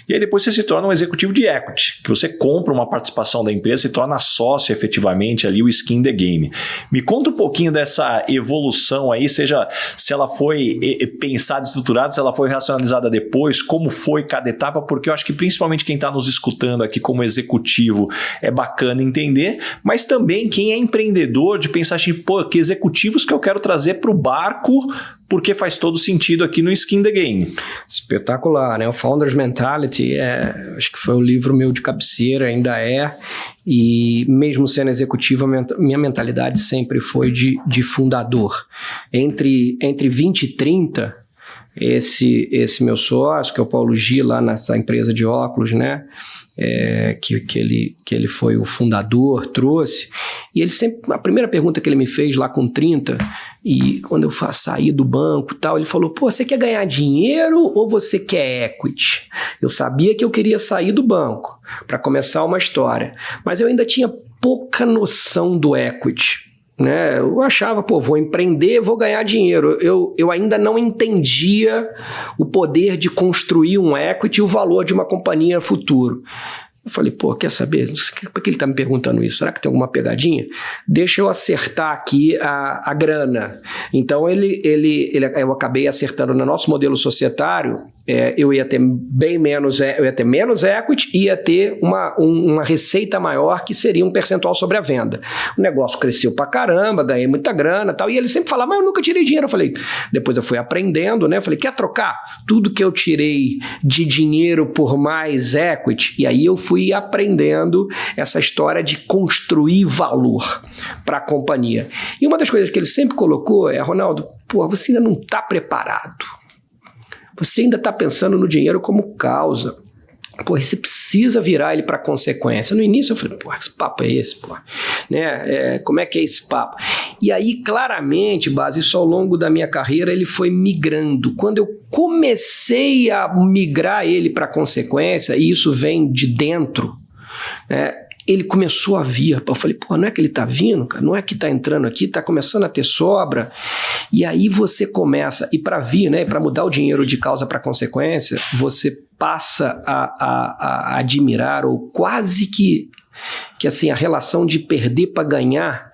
E aí depois você se torna um executivo de equity, que você compra uma participação da empresa, se torna sócio efetivamente ali, o skin in the game. Me conta um pouquinho dessa evolução aí, seja se ela foi pensada, estruturada, se ela foi racionalizada depois, como foi cada etapa, porque eu acho que principalmente quem está nos escutando aqui como executivo é bacana entender, mas também quem é empreendedor de pensar assim, pô, que executivos que eu quero trazer para o barco, porque faz todo sentido aqui no Skin the Game. Espetacular, né? O Founders Mentality, acho que foi o livro meu de cabeceira, ainda é, e mesmo sendo executivo, minha mentalidade sempre foi de fundador. Entre 20 e 30, esse meu sócio, que é o Paulo G, lá nessa empresa de óculos, né? Que ele foi o fundador, trouxe, e ele sempre, a primeira pergunta que ele me fez lá com 30, e quando eu saí do banco e tal, ele falou, pô, você quer ganhar dinheiro ou você quer equity? Eu sabia que eu queria sair do banco para começar uma história, mas eu ainda tinha pouca noção do equity, né? Eu achava, pô, vou empreender, vou ganhar dinheiro. Eu ainda não entendia o poder de construir um equity e o valor de uma companhia futuro. Eu falei, pô, quer saber? Por que ele está me perguntando isso? Será que tem alguma pegadinha? Deixa eu acertar aqui a grana. Então, eu acabei acertando no nosso modelo societário, eu ia ter menos equity e ia ter uma receita maior que seria um percentual sobre a venda. O negócio cresceu pra caramba, ganhei muita grana e tal, e ele sempre falava, mas eu nunca tirei dinheiro. Eu falei, depois eu fui aprendendo, né? Eu falei, quer trocar? Tudo que eu tirei de dinheiro por mais equity, e aí eu fui aprendendo essa história de construir valor para a companhia. E uma das coisas que ele sempre colocou é, Ronaldo, pô, você ainda não está preparado. Você ainda está pensando no dinheiro como causa. Pô, você precisa virar ele para consequência. No início eu falei, pô, que papo é esse, pô? Né? Como é que é esse papo? E aí, claramente, Base, isso ao longo da minha carreira, ele foi migrando. Quando eu comecei a migrar ele para consequência, e isso vem de dentro, né? Ele começou a vir. Eu falei, pô, não é que ele está vindo, cara? Não é que está entrando aqui, está começando a ter sobra. E aí você começa, e para vir, né, para mudar o dinheiro de causa para consequência, você passa a admirar, ou quase que assim, a relação de perder para ganhar,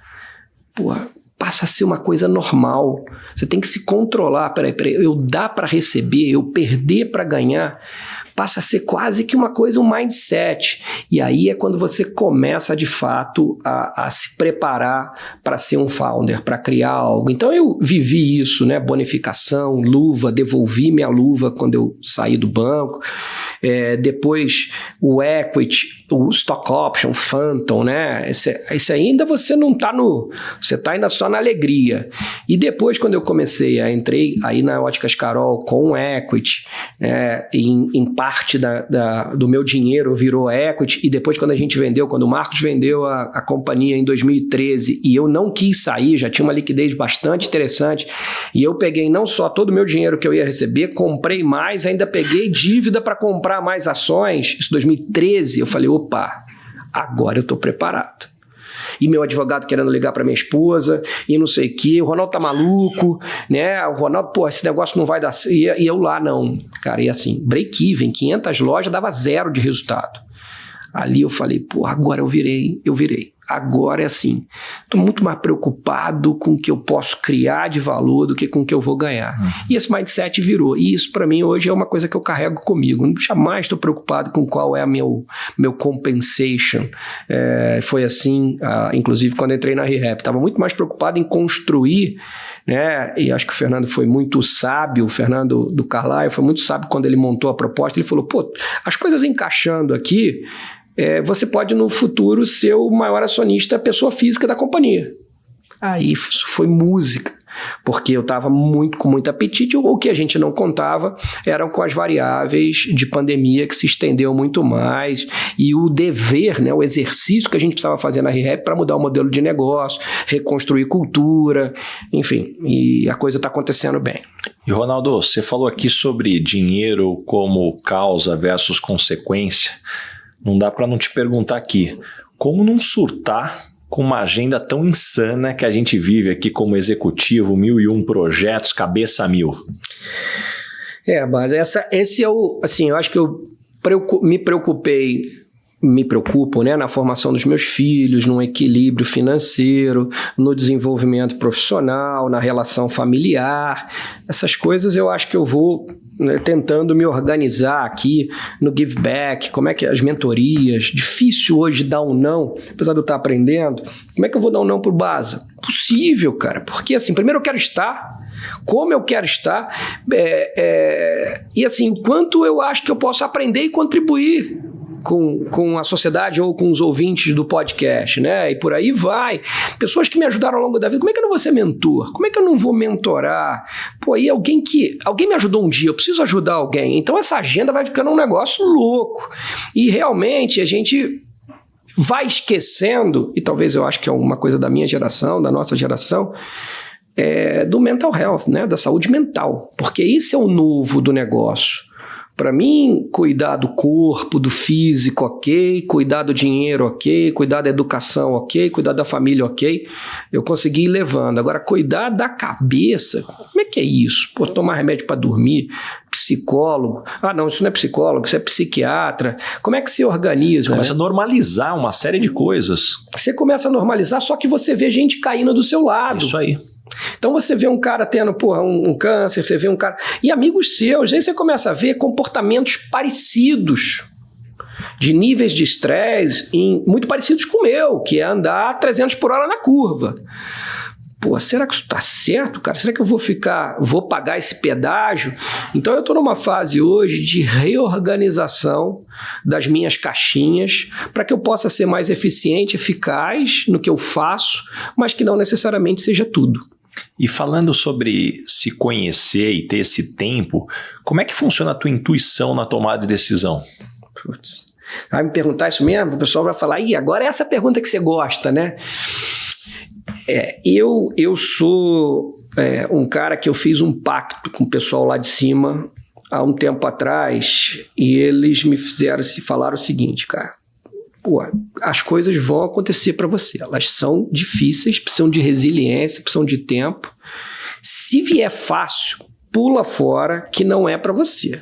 pô, passa a ser uma coisa normal. Você tem que se controlar. Peraí, eu dar para receber, eu perder para ganhar, passa a ser quase que uma coisa, um mindset. E aí é quando você começa, de fato, a se preparar para ser um founder, para criar algo. Então eu vivi isso, né? Bonificação, luva, devolvi minha luva quando eu saí do banco. Depois o equity, o stock option, phantom, né? Esse ainda você não está você está ainda só na alegria. E depois, quando eu entrei aí na Óticas Carol com equity, né? Em parte do meu dinheiro virou equity, e depois quando o Marcos vendeu a companhia em 2013 e eu não quis sair, já tinha uma liquidez bastante interessante, e eu peguei não só todo o meu dinheiro que eu ia receber, comprei mais, ainda peguei dívida para comprar mais ações, isso em 2013, eu falei, opa, agora eu estou preparado. e meu advogado querendo ligar para minha esposa, e não sei o quê, o Ronaldo tá maluco, né? O Ronaldo, pô, esse negócio não vai dar... E eu lá, não. Cara, e assim, break-even, 500 lojas, dava 0 de resultado. Ali eu falei, pô, agora eu virei. Agora é assim, estou muito mais preocupado com o que eu posso criar de valor do que com o que eu vou ganhar. E esse mindset virou. E isso, para mim, hoje é uma coisa que eu carrego comigo. Jamais estou preocupado com qual é meu compensation. Foi assim, inclusive, quando entrei na ReHap. Estava muito mais preocupado em construir, né? E acho que o Fernando foi muito sábio, o Fernando do Carlyle foi muito sábio quando ele montou a proposta. Ele falou, pô, as coisas encaixando aqui, você pode no futuro ser o maior acionista, pessoa física da companhia. Aí isso foi música, porque eu estava com muito apetite. O que a gente não contava eram com as variáveis de pandemia que se estendeu muito mais, e o dever, né, o exercício que a gente precisava fazer na ReHap para mudar o modelo de negócio, reconstruir cultura, enfim, e a coisa está acontecendo bem. E Ronaldo, você falou aqui sobre dinheiro como causa versus consequência. Não dá para não te perguntar aqui, como não surtar com uma agenda tão insana que a gente vive aqui como executivo, 1001 projetos, cabeça a mil? Mas esse é o... Assim, eu acho que eu me preocupo, né, na formação dos meus filhos, no equilíbrio financeiro, no desenvolvimento profissional, na relação familiar. Essas coisas eu acho que eu vou, né, tentando me organizar aqui no give back, como é que as mentorias, difícil hoje dar um não, apesar de eu estar aprendendo, como é que eu vou dar um não pro Basa? Possível, cara, porque assim, primeiro eu quero estar, como eu quero estar, e assim, o quanto eu acho que eu posso aprender e contribuir com a sociedade ou com os ouvintes do podcast, né? E por aí vai. Pessoas que me ajudaram ao longo da vida. Como é que eu não vou ser mentor? Como é que eu não vou mentorar? Pô, aí alguém me ajudou um dia, eu preciso ajudar alguém. Então essa agenda vai ficando um negócio louco. E realmente a gente vai esquecendo, e talvez eu acho que é uma coisa da minha geração, da nossa geração, do mental health, né? Da saúde mental. Porque isso é o novo do negócio. Para mim, cuidar do corpo, do físico, ok, cuidar do dinheiro, ok, cuidar da educação, ok, cuidar da família, ok, eu consegui ir levando. Agora, cuidar da cabeça, como é que é isso? Pô, tomar remédio para dormir, psicólogo, não, isso não é psicólogo, isso é psiquiatra, como é que se organiza? Você começa a normalizar uma série de coisas. Você começa a normalizar, só que você vê gente caindo do seu lado. Isso aí. Então você vê um cara tendo um câncer, você vê um cara... E amigos seus, aí você começa a ver comportamentos parecidos, de níveis de estresse muito parecidos com o meu, que é andar 300 por hora na curva. Pô, será que isso tá certo, cara? Será que eu vou pagar esse pedágio? Então eu tô numa fase hoje de reorganização das minhas caixinhas para que eu possa ser mais eficiente, eficaz no que eu faço, mas que não necessariamente seja tudo. E falando sobre se conhecer e ter esse tempo, como é que funciona a tua intuição na tomada de decisão? Putz, vai me perguntar isso mesmo? O pessoal vai falar, agora é essa pergunta que você gosta, né? Eu sou um cara que eu fiz um pacto com o pessoal lá de cima há um tempo atrás, e eles me falaram o seguinte, cara, pô, as coisas vão acontecer para você, elas são difíceis, precisam de resiliência, precisam de tempo. Se vier fácil, pula fora, que não é para você.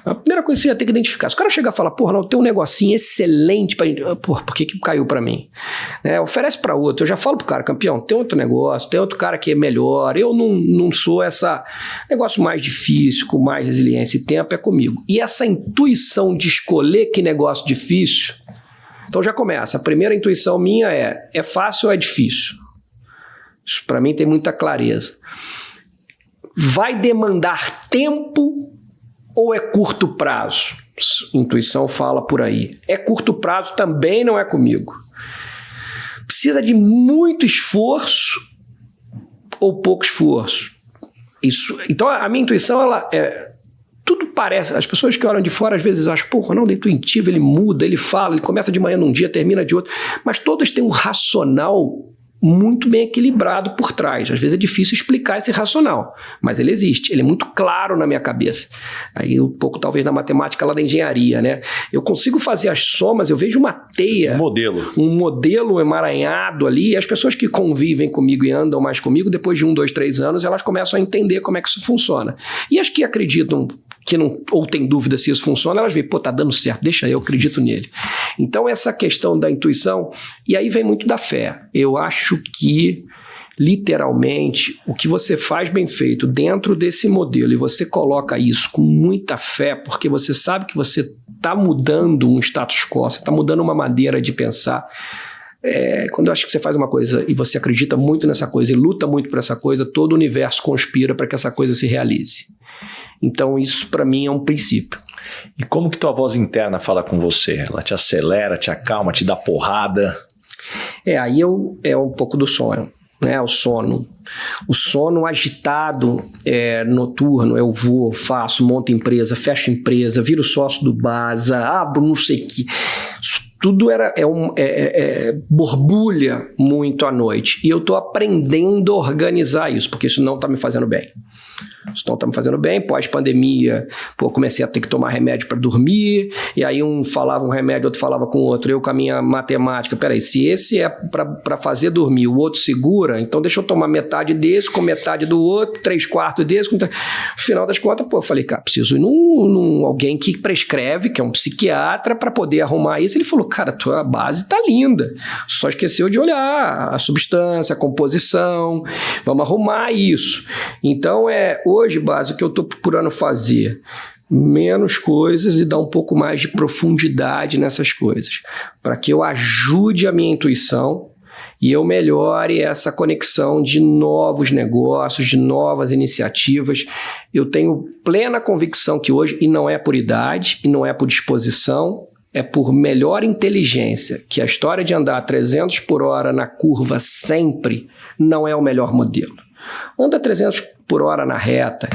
A primeira coisa que você já tem que identificar, se o cara chegar e falar, porra, não, tem um negocinho excelente para... Porra, por que caiu para mim? Oferece para outro. Eu já falo pro cara, campeão, tem outro negócio, tem outro cara que é melhor, eu não sou essa... Negócio mais difícil, com mais resiliência e tempo é comigo. E essa intuição de escolher que negócio difícil, então já começa. A primeira intuição minha é fácil ou é difícil? Isso para mim tem muita clareza. Vai demandar tempo ou é curto prazo? Intuição fala por aí. É curto prazo, também não é comigo. Precisa de muito esforço ou pouco esforço? Então, a minha intuição, tudo parece... As pessoas que olham de fora, às vezes, acham, pô, o Ronaldo é intuitivo, ele muda, ele fala, ele começa de manhã num dia, termina de outro. Mas todas têm um racional muito bem equilibrado por trás. Às vezes é difícil explicar esse racional, mas ele existe, ele é muito claro na minha cabeça. Aí um pouco talvez da matemática lá da engenharia, né? Eu consigo fazer as somas, eu vejo uma teia, um modelo emaranhado ali, e as pessoas que convivem comigo e andam mais comigo, depois de 1, 2, 3 anos, elas começam a entender como é que isso funciona. E as que acreditam que não, ou tem dúvida se isso funciona, elas veem, pô, tá dando certo, deixa eu acredito nele. Então essa questão da intuição, e aí vem muito da fé. Eu acho que, literalmente, o que você faz bem feito dentro desse modelo e você coloca isso com muita fé, porque você sabe que você está mudando um status quo, você está mudando uma maneira de pensar. Quando eu acho que você faz uma coisa e você acredita muito nessa coisa e luta muito por essa coisa, todo o universo conspira para que essa coisa se realize. Então isso para mim é um princípio. E como que tua voz interna fala com você? Ela te acelera, te acalma, te dá porrada? Aí é um pouco do sonho, né? O sono agitado, noturno, eu vou, faço, monto empresa, fecho empresa, viro sócio do Basa, abro não sei o que. Tudo borbulha muito à noite. E eu estou aprendendo a organizar isso, porque isso não está me fazendo bem. Isso não está me fazendo bem. Pós-pandemia, comecei a ter que tomar remédio para dormir, e aí um falava um remédio, outro falava com o outro. Eu com a minha matemática, peraí, se esse é para fazer dormir, o outro segura, então deixa eu tomar metade desse com metade do outro, 3/4 desse. No final das contas, eu falei, cara, preciso ir num alguém que prescreve, que é um psiquiatra, para poder arrumar isso. Ele falou, cara, tua base tá linda, só esqueceu de olhar a substância, a composição, vamos arrumar isso. Então, hoje, base, o que eu estou procurando fazer, menos coisas e dar um pouco mais de profundidade nessas coisas, para que eu ajude a minha intuição e eu melhore essa conexão de novos negócios, de novas iniciativas. Eu tenho plena convicção que hoje, e não é por idade, e não é por disposição, é por melhor inteligência, que a história de andar 300 por hora na curva sempre não é o melhor modelo. Anda 300 por hora na reta,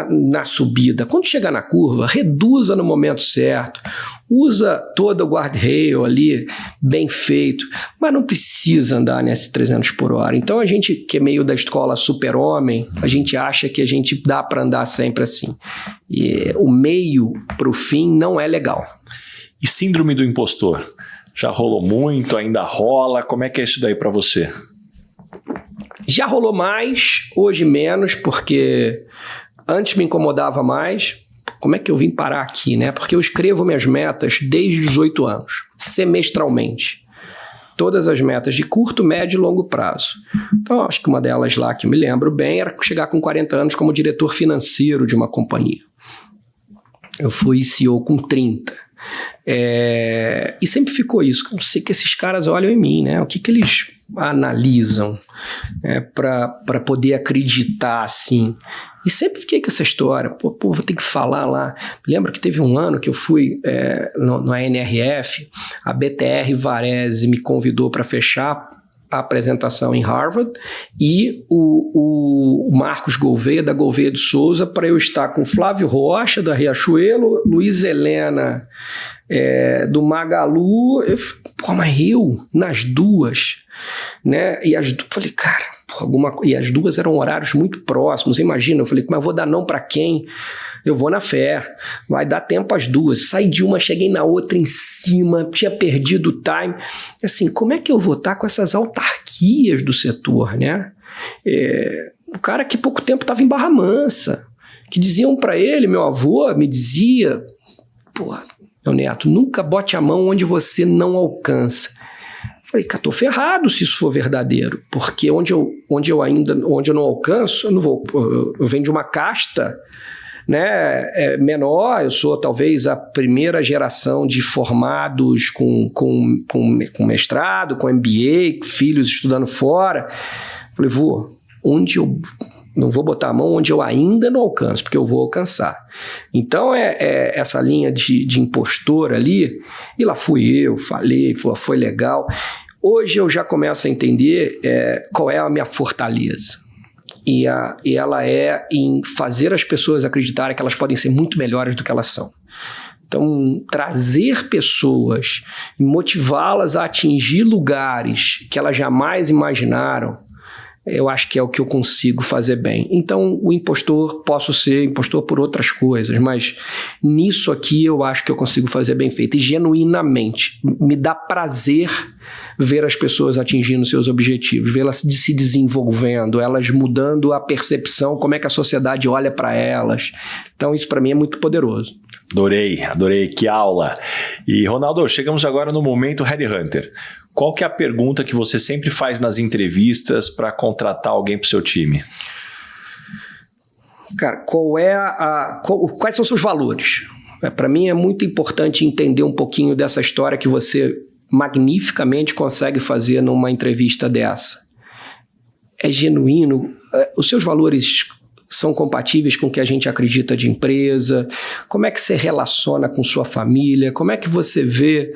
na subida. Quando chegar na curva, reduza no momento certo. Usa todo o guardrail ali, bem feito. Mas não precisa andar nesse 300 por hora. Então a gente, que é meio da escola super-homem, a gente acha que a gente dá para andar sempre assim. E o meio para o fim não é legal. E síndrome do impostor? Já rolou muito, ainda rola? Como é que é isso daí para você? Já rolou mais, hoje menos, porque antes me incomodava mais. Como é que eu vim parar aqui, né? Porque eu escrevo minhas metas desde os 18 anos, semestralmente. Todas as metas de curto, médio e longo prazo. Então, acho que uma delas lá que eu me lembro bem era chegar com 40 anos como diretor financeiro de uma companhia. Eu fui CEO com 30. E sempre ficou isso. Eu sei que esses caras olham em mim, né? O que eles analisam para poder acreditar assim. E sempre fiquei com essa história. Vou ter que falar lá. Lembro que teve um ano que eu fui no NRF, a BTR Varese me convidou para fechar a apresentação em Harvard e o Marcos Gouveia, da Gouveia de Souza, para eu estar com Flávio Rocha, da Riachuelo, Luiz Helena, do Magalu. Mas eu, nas duas, né? E falei, cara, e as duas eram horários muito próximos, imagina. Eu falei, mas vou dar não para quem? Eu vou na fé, vai dar tempo às duas. Saí de uma, cheguei na outra em cima, tinha perdido o time. Assim, como é que eu vou estar com essas autarquias do setor, né? O cara que pouco tempo estava em Barra Mansa, que diziam para ele, meu avô me dizia, meu neto, nunca bote a mão onde você não alcança. Falei, cara, tô ferrado se isso for verdadeiro, porque onde eu não alcanço, eu não vou. Eu venho de uma casta, né, menor. Eu sou talvez a primeira geração de formados com mestrado, com MBA, filhos estudando fora. Falei, não vou botar a mão onde eu ainda não alcanço, porque eu vou alcançar. Então, essa linha de impostor ali, e lá fui eu, falei, foi legal. Hoje eu já começo a entender qual é a minha fortaleza. E ela é em fazer as pessoas acreditarem que elas podem ser muito melhores do que elas são. Então, trazer pessoas, motivá-las a atingir lugares que elas jamais imaginaram, eu acho que é o que eu consigo fazer bem. Então, o impostor, posso ser impostor por outras coisas, mas nisso aqui eu acho que eu consigo fazer bem feito. E genuinamente, me dá prazer ver as pessoas atingindo seus objetivos, vê-las se desenvolvendo, elas mudando a percepção, como é que a sociedade olha para elas. Então, isso para mim é muito poderoso. Adorei, que aula. E, Ronaldo, chegamos agora no momento Headhunter. Qual que é a pergunta que você sempre faz nas entrevistas para contratar alguém para o seu time? Cara, quais são os seus valores? Para mim é muito importante entender um pouquinho dessa história que você magnificamente consegue fazer numa entrevista dessa. É genuíno? Os seus valores são compatíveis com o que a gente acredita de empresa? Como é que você relaciona com sua família? Como é que você vê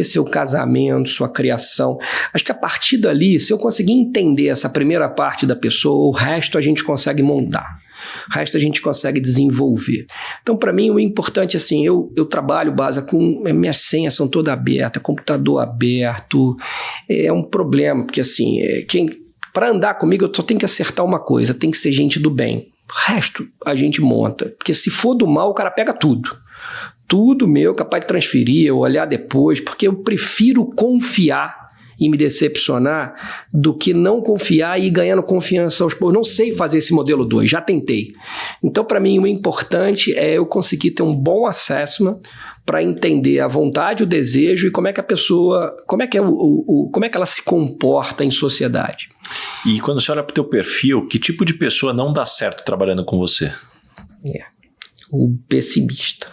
seu casamento, sua criação? Acho que a partir dali, se eu conseguir entender essa primeira parte da pessoa, o resto a gente consegue montar. O resto a gente consegue desenvolver. Então, para mim, o importante, assim, eu trabalho, Baza, com minhas senhas são todas abertas, computador aberto. É um problema, porque, assim, para andar comigo, eu só tenho que acertar uma coisa, tem que ser gente do bem. O resto a gente monta. Porque se for do mal, o cara pega tudo. Tudo meu, capaz de transferir, eu olhar depois, porque eu prefiro confiar e me decepcionar do que não confiar e ir ganhando confiança aos poucos. Eu não sei fazer esse modelo 2, já tentei. Então, para mim, o importante é eu conseguir ter um bom assessment para entender a vontade, o desejo e como é que a pessoa, como é que ela se comporta em sociedade. E quando você olha para o teu perfil, que tipo de pessoa não dá certo trabalhando com você? O pessimista.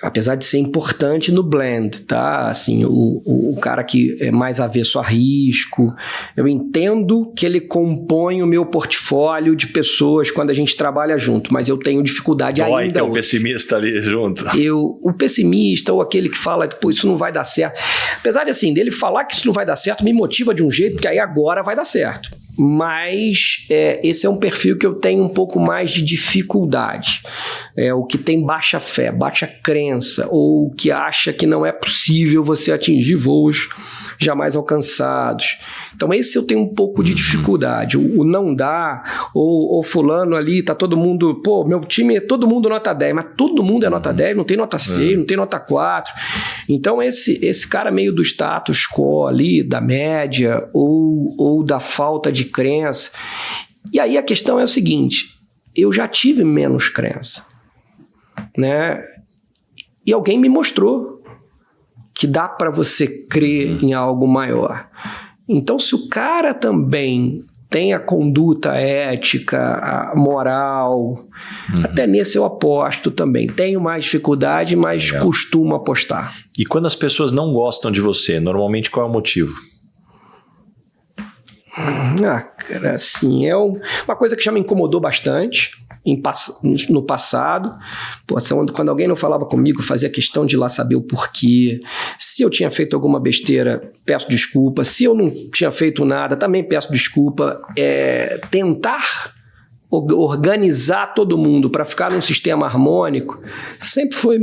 Apesar de ser importante no blend, tá? Assim, o cara que é mais avesso a risco, eu entendo que ele compõe o meu portfólio de pessoas quando a gente trabalha junto, mas eu tenho dificuldade ainda. Dói ter um pessimista ali junto. O pessimista ou aquele que fala, pô, isso não vai dar certo. Apesar de, assim, dele falar que isso não vai dar certo, me motiva de um jeito, porque aí agora vai dar certo. Mas esse é um perfil que eu tenho um pouco mais de dificuldade. O que tem baixa fé, baixa crença, ou que acha que não é possível você atingir voos jamais alcançados. Então esse eu tenho um pouco de dificuldade. O não dá, ou fulano ali, tá todo mundo, pô, meu time é todo mundo nota 10, mas todo mundo é nota 10, não tem nota 6, não tem nota 4. Então esse cara meio do status quo ali, da média, ou da falta de crença. E aí a questão é o seguinte, eu já tive menos crença, né? E alguém me mostrou que dá para você crer em algo maior. Então, se o cara também tem a conduta ética, a moral, até nesse eu aposto também. Tenho mais dificuldade, mas costumo apostar. E quando as pessoas não gostam de você, normalmente qual é o motivo? Cara, assim, uma coisa que já me incomodou bastante no passado. Pô, quando alguém não falava comigo, fazia questão de ir lá saber o porquê. Se eu tinha feito alguma besteira, peço desculpa. Se eu não tinha feito nada, também peço desculpa. Tentar organizar todo mundo para ficar num sistema harmônico sempre foi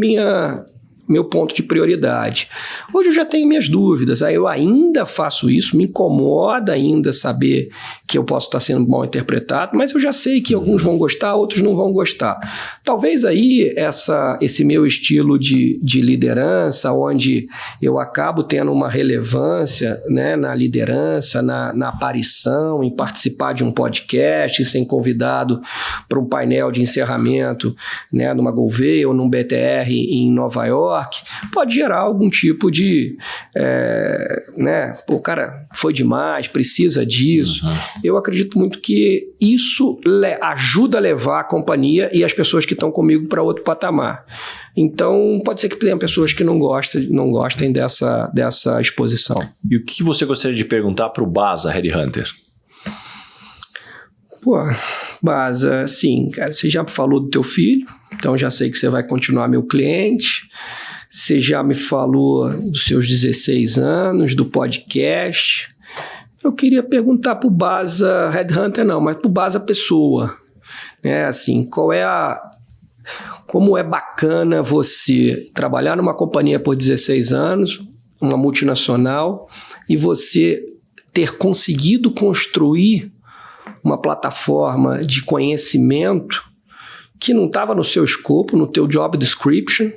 meu ponto de prioridade. Hoje eu já tenho minhas dúvidas, aí eu ainda faço isso, me incomoda ainda saber que eu posso estar sendo mal interpretado, mas eu já sei que alguns vão gostar, outros não vão gostar. Talvez aí esse meu estilo de liderança, onde eu acabo tendo uma relevância, né, na liderança, na aparição, em participar de um podcast, ser convidado para um painel de encerramento, né, numa Gouveia ou num BTR em Nova York, pode gerar algum tipo de o cara foi demais, precisa disso. Eu acredito muito que isso ajuda a levar a companhia e as pessoas que estão comigo para outro patamar. Então, pode ser que tenha pessoas que não gostem dessa exposição. E o que você gostaria de perguntar para o Baza Headhunter? Pô, Baza, sim, cara, você já falou do teu filho, então já sei que você vai continuar meu cliente. Você já me falou dos seus 16 anos, do podcast. Eu queria perguntar para o Baza Headhunter, não, mas para o Baza pessoa. Assim, qual como é bacana você trabalhar numa companhia por 16 anos, uma multinacional, e você ter conseguido construir uma plataforma de conhecimento que não estava no seu escopo, no teu job description,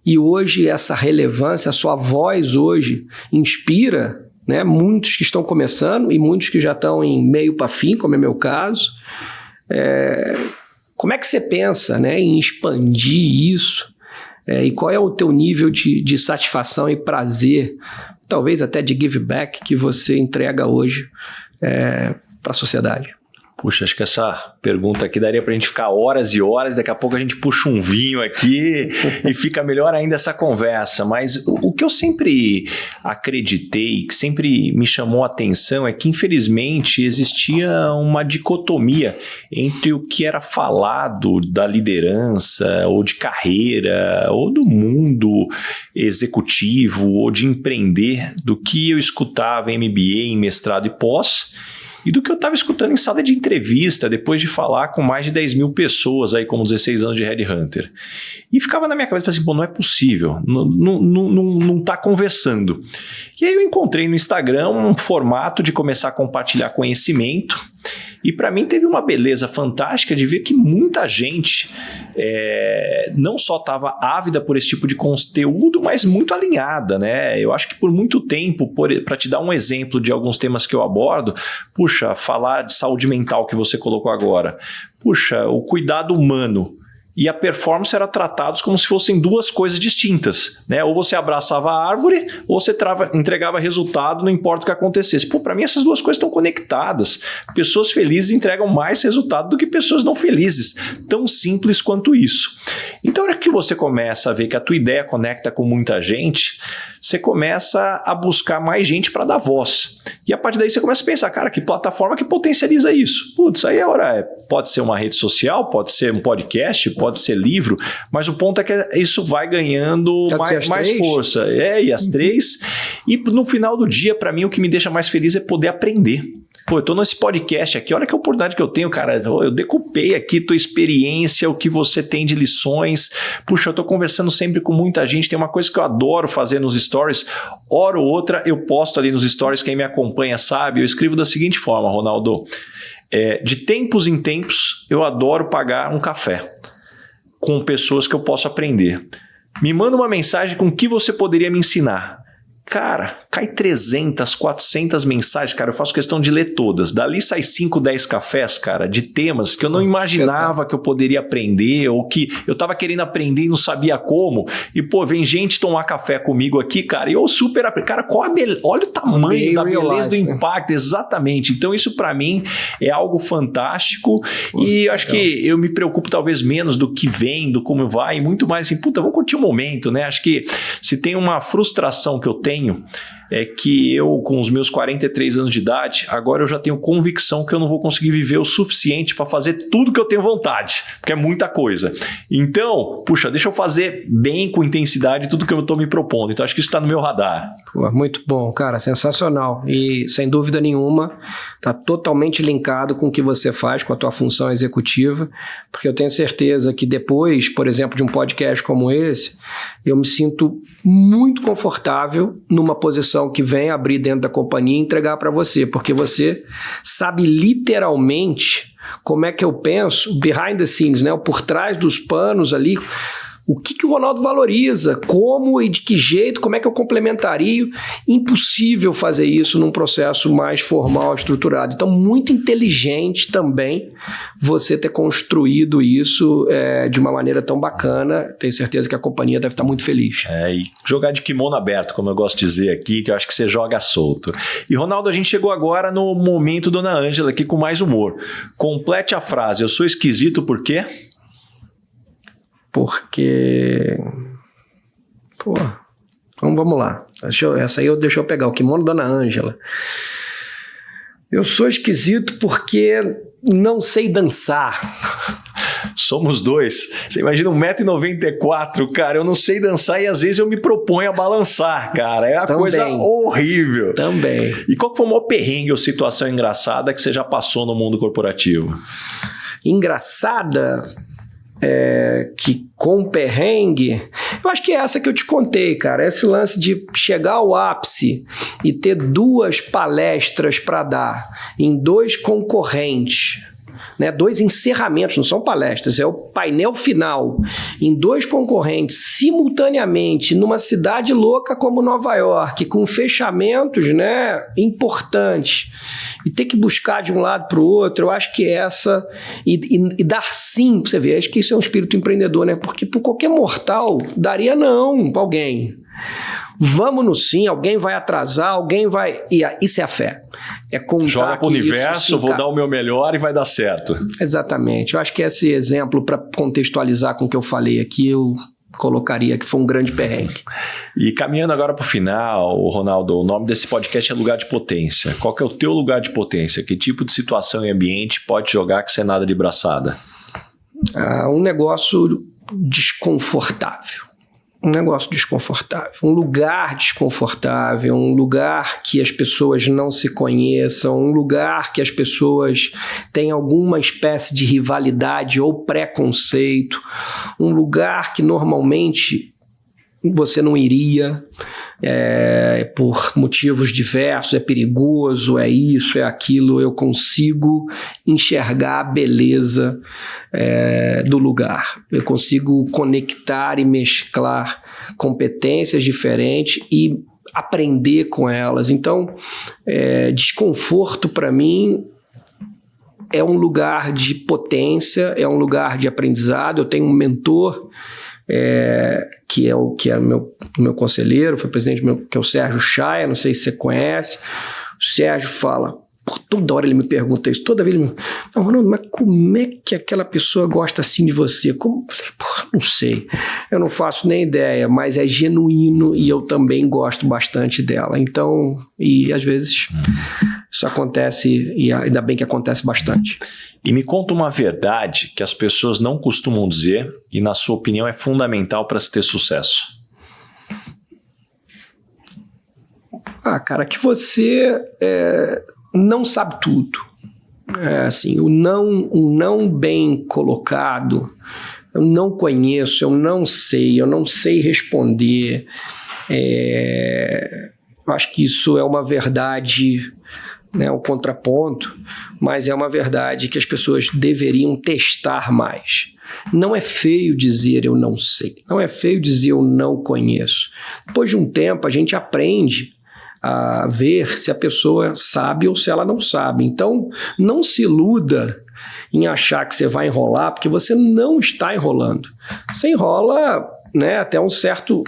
e hoje essa relevância, a sua voz hoje inspira, né, muitos que estão começando e muitos que já estão em meio para fim, como é meu caso. Como é que você pensa, né, em expandir isso? E qual é o teu nível de satisfação e prazer, talvez até de give back, que você entrega hoje para a sociedade? Puxa, acho que essa pergunta aqui daria pra gente ficar horas e horas, daqui a pouco a gente puxa um vinho aqui e fica melhor ainda essa conversa, mas o que eu sempre acreditei, que sempre me chamou a atenção é que infelizmente existia uma dicotomia entre o que era falado da liderança ou de carreira ou do mundo executivo ou de empreender, do que eu escutava em MBA, em mestrado e pós, e do que eu estava escutando em sala de entrevista, depois de falar com mais de 10 mil pessoas, aí, como 16 anos de Headhunter. E ficava na minha cabeça, assim, pô, não é possível, não está conversando. E aí eu encontrei no Instagram um formato de começar a compartilhar conhecimento, e para mim teve uma beleza fantástica de ver que muita gente não só estava ávida por esse tipo de conteúdo, mas muito alinhada, né? Eu acho que por muito tempo, para te dar um exemplo de alguns temas que eu abordo, puxa, falar de saúde mental que você colocou agora, puxa, o cuidado humano e a performance eram tratados como se fossem duas coisas distintas, né? Ou você abraçava a árvore, ou você entregava resultado, não importa o que acontecesse. Pô, para mim essas duas coisas estão conectadas. Pessoas felizes entregam mais resultado do que pessoas não felizes. Tão simples quanto isso. Então, na hora que você começa a ver que a tua ideia conecta com muita gente, você começa a buscar mais gente para dar voz. E a partir daí você começa a pensar, cara, que plataforma que potencializa isso? Putz, aí pode ser uma rede social, pode ser um podcast, pode ser livro, mas o ponto é que isso vai ganhando mais força. E as três. E no final do dia, para mim, o que me deixa mais feliz é poder aprender. Pô, eu tô nesse podcast aqui, olha que oportunidade que eu tenho, cara. Eu decupei aqui tua experiência, o que você tem de lições. Puxa, eu tô conversando sempre com muita gente. Tem uma coisa que eu adoro fazer nos stories. Hora ou outra eu posto ali nos stories, quem me acompanha sabe. Eu escrevo da seguinte forma, Ronaldo. De tempos em tempos, eu adoro pagar um café com pessoas que eu posso aprender. Me manda uma mensagem com o que você poderia me ensinar. Cara, cai 300, 400 mensagens, cara, eu faço questão de ler todas. Dali sai 5, 10 cafés, cara, de temas que eu não imaginava que eu poderia aprender ou que eu tava querendo aprender e não sabia como. E, pô, vem gente tomar café comigo aqui, cara, e eu super... Cara, olha o tamanho da beleza do impacto, exatamente. Então, isso pra mim é algo fantástico e acho que eu me preocupo talvez menos do que vem, do como vai, e muito mais assim, puta, vamos curtir o momento, né? Acho que se tem uma frustração que eu tenho é que eu, com os meus 43 anos de idade, agora eu já tenho convicção que eu não vou conseguir viver o suficiente para fazer tudo que eu tenho vontade, porque é muita coisa. Então, puxa, deixa eu fazer bem, com intensidade, tudo que eu estou me propondo. Então, acho que isso está no meu radar. Pô, muito bom, cara, sensacional. E, sem dúvida nenhuma, está totalmente linkado com o que você faz, com a tua função executiva, porque eu tenho certeza que depois, por exemplo, de um podcast como esse, eu me sinto muito confortável numa posição que vem abrir dentro da companhia e entregar para você, porque você sabe literalmente como é que eu penso, behind the scenes, né? Por trás dos panos ali, o que o Ronaldo valoriza, como e de que jeito, como é que eu complementaria. Impossível fazer isso num processo mais formal, estruturado. Então, muito inteligente também você ter construído isso de uma maneira tão bacana. Tenho certeza que a companhia deve estar muito feliz. E jogar de kimono aberto, como eu gosto de dizer aqui, que eu acho que você joga solto. E, Ronaldo, a gente chegou agora no momento Dona Ângela aqui com mais humor. Complete a frase, eu sou esquisito por quê? Porque... Pô, então vamos lá. Essa aí deixa eu pegar, o kimono Dona Ângela. Eu sou esquisito porque não sei dançar. Somos dois. Você imagina 1,94 m, cara, eu não sei dançar e às vezes eu me proponho a balançar, cara. É uma coisa horrível. Também. E qual foi o maior perrengue ou situação engraçada que você já passou no mundo corporativo? Engraçada? que com perrengue, eu acho que é essa que eu te contei, cara. Esse lance de chegar ao ápice e ter 2 palestras para dar em 2 concorrentes, né? 2 encerramentos, não são palestras, é o painel final, em 2 concorrentes, simultaneamente, numa cidade louca como Nova York, com fechamentos, né, importantes, e ter que buscar de um lado para o outro, eu acho que essa, e dar sim, pra você ver, acho que isso é um espírito empreendedor, né? Porque por qualquer mortal, daria não para alguém. Vamos no sim, alguém vai atrasar, alguém vai... Isso é a fé. É contar. Joga para o universo, vou dar o meu melhor e vai dar certo. Exatamente. Eu acho que esse exemplo, para contextualizar com o que eu falei aqui, eu colocaria que foi um grande perrengue. E caminhando agora para o final, Ronaldo, o nome desse podcast é Lugar de Potência. Qual que é o teu lugar de potência? Que tipo de situação e ambiente pode jogar que você nada de braçada? Um negócio desconfortável. Um negócio desconfortável, um lugar desconfortável, um lugar que as pessoas não se conheçam, um lugar que as pessoas têm alguma espécie de rivalidade ou preconceito, um lugar que normalmente você não iria, por motivos diversos, é perigoso, é isso, é aquilo, eu consigo enxergar a beleza do lugar, eu consigo conectar e mesclar competências diferentes e aprender com elas. Então, desconforto para mim é um lugar de potência, é um lugar de aprendizado. Eu tenho um mentor que é meu conselheiro, foi presidente que é o Sérgio Chaia, não sei se você conhece. O Sérgio fala, toda hora ele me pergunta isso, toda vez ele me fala, Ronaldo, mas como é que aquela pessoa gosta assim de você? Como? Não sei, eu não faço nem ideia, mas é genuíno e eu também gosto bastante dela. Então, e às vezes isso acontece, e ainda bem que acontece bastante. E me conta uma verdade que as pessoas não costumam dizer e, na sua opinião, é fundamental para se ter sucesso. Cara, que você não sabe tudo. Assim, o não bem colocado, eu não conheço, eu não sei responder. Eu acho que isso é uma verdade, né, um contraponto, mas é uma verdade que as pessoas deveriam testar mais. Não é feio dizer eu não sei, não é feio dizer eu não conheço. Depois de um tempo a gente aprende a ver se a pessoa sabe ou se ela não sabe. Então não se iluda em achar que você vai enrolar, porque você não está enrolando. Você enrola, né, até um certo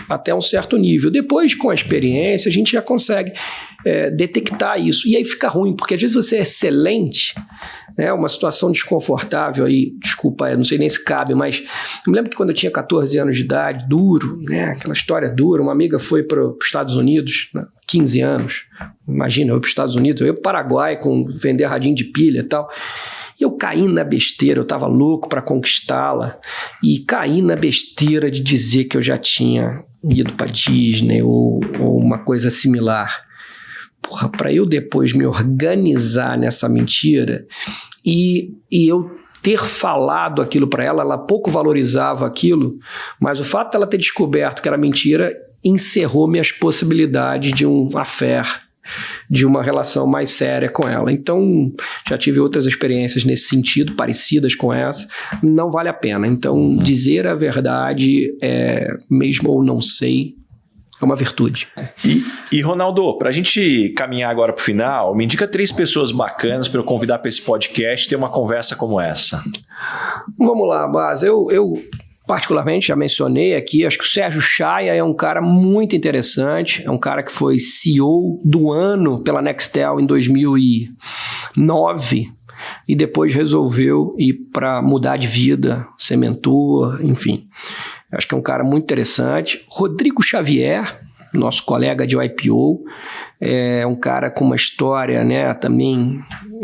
nível. Depois, com a experiência, a gente já consegue detectar isso. E aí fica ruim, porque às vezes você é excelente, né, uma situação desconfortável aí, desculpa, não sei nem se cabe, mas eu me lembro que quando eu tinha 14 anos de idade, duro, né, aquela história dura, uma amiga foi para os Estados Unidos, né, 15 anos, imagina, eu para os Estados Unidos, eu ia para o Paraguai vender radinho de pilha e tal. E eu caí na besteira, eu estava louco para conquistá-la, e caí na besteira de dizer que eu já tinha ido para Disney ou uma coisa similar. Porra, para eu depois me organizar nessa mentira e eu ter falado aquilo para ela, ela pouco valorizava aquilo, mas o fato dela ter descoberto que era mentira encerrou minhas possibilidades de um affair, de uma relação mais séria com ela. Então, já tive outras experiências nesse sentido, parecidas com essa, não vale a pena. Então, dizer a verdade, mesmo ou não sei, é uma virtude. E Ronaldo, para a gente caminhar agora para o final, me indica 3 pessoas bacanas para eu convidar para esse podcast e ter uma conversa como essa. Vamos lá, Bas. Eu particularmente, já mencionei aqui, acho que o Sérgio Chaia é um cara muito interessante, é um cara que foi CEO do ano pela Nextel em 2009 e depois resolveu ir para mudar de vida, ser mentor, enfim. Acho que é um cara muito interessante. Rodrigo Xavier, nosso colega de IPO, é um cara com uma história, né, também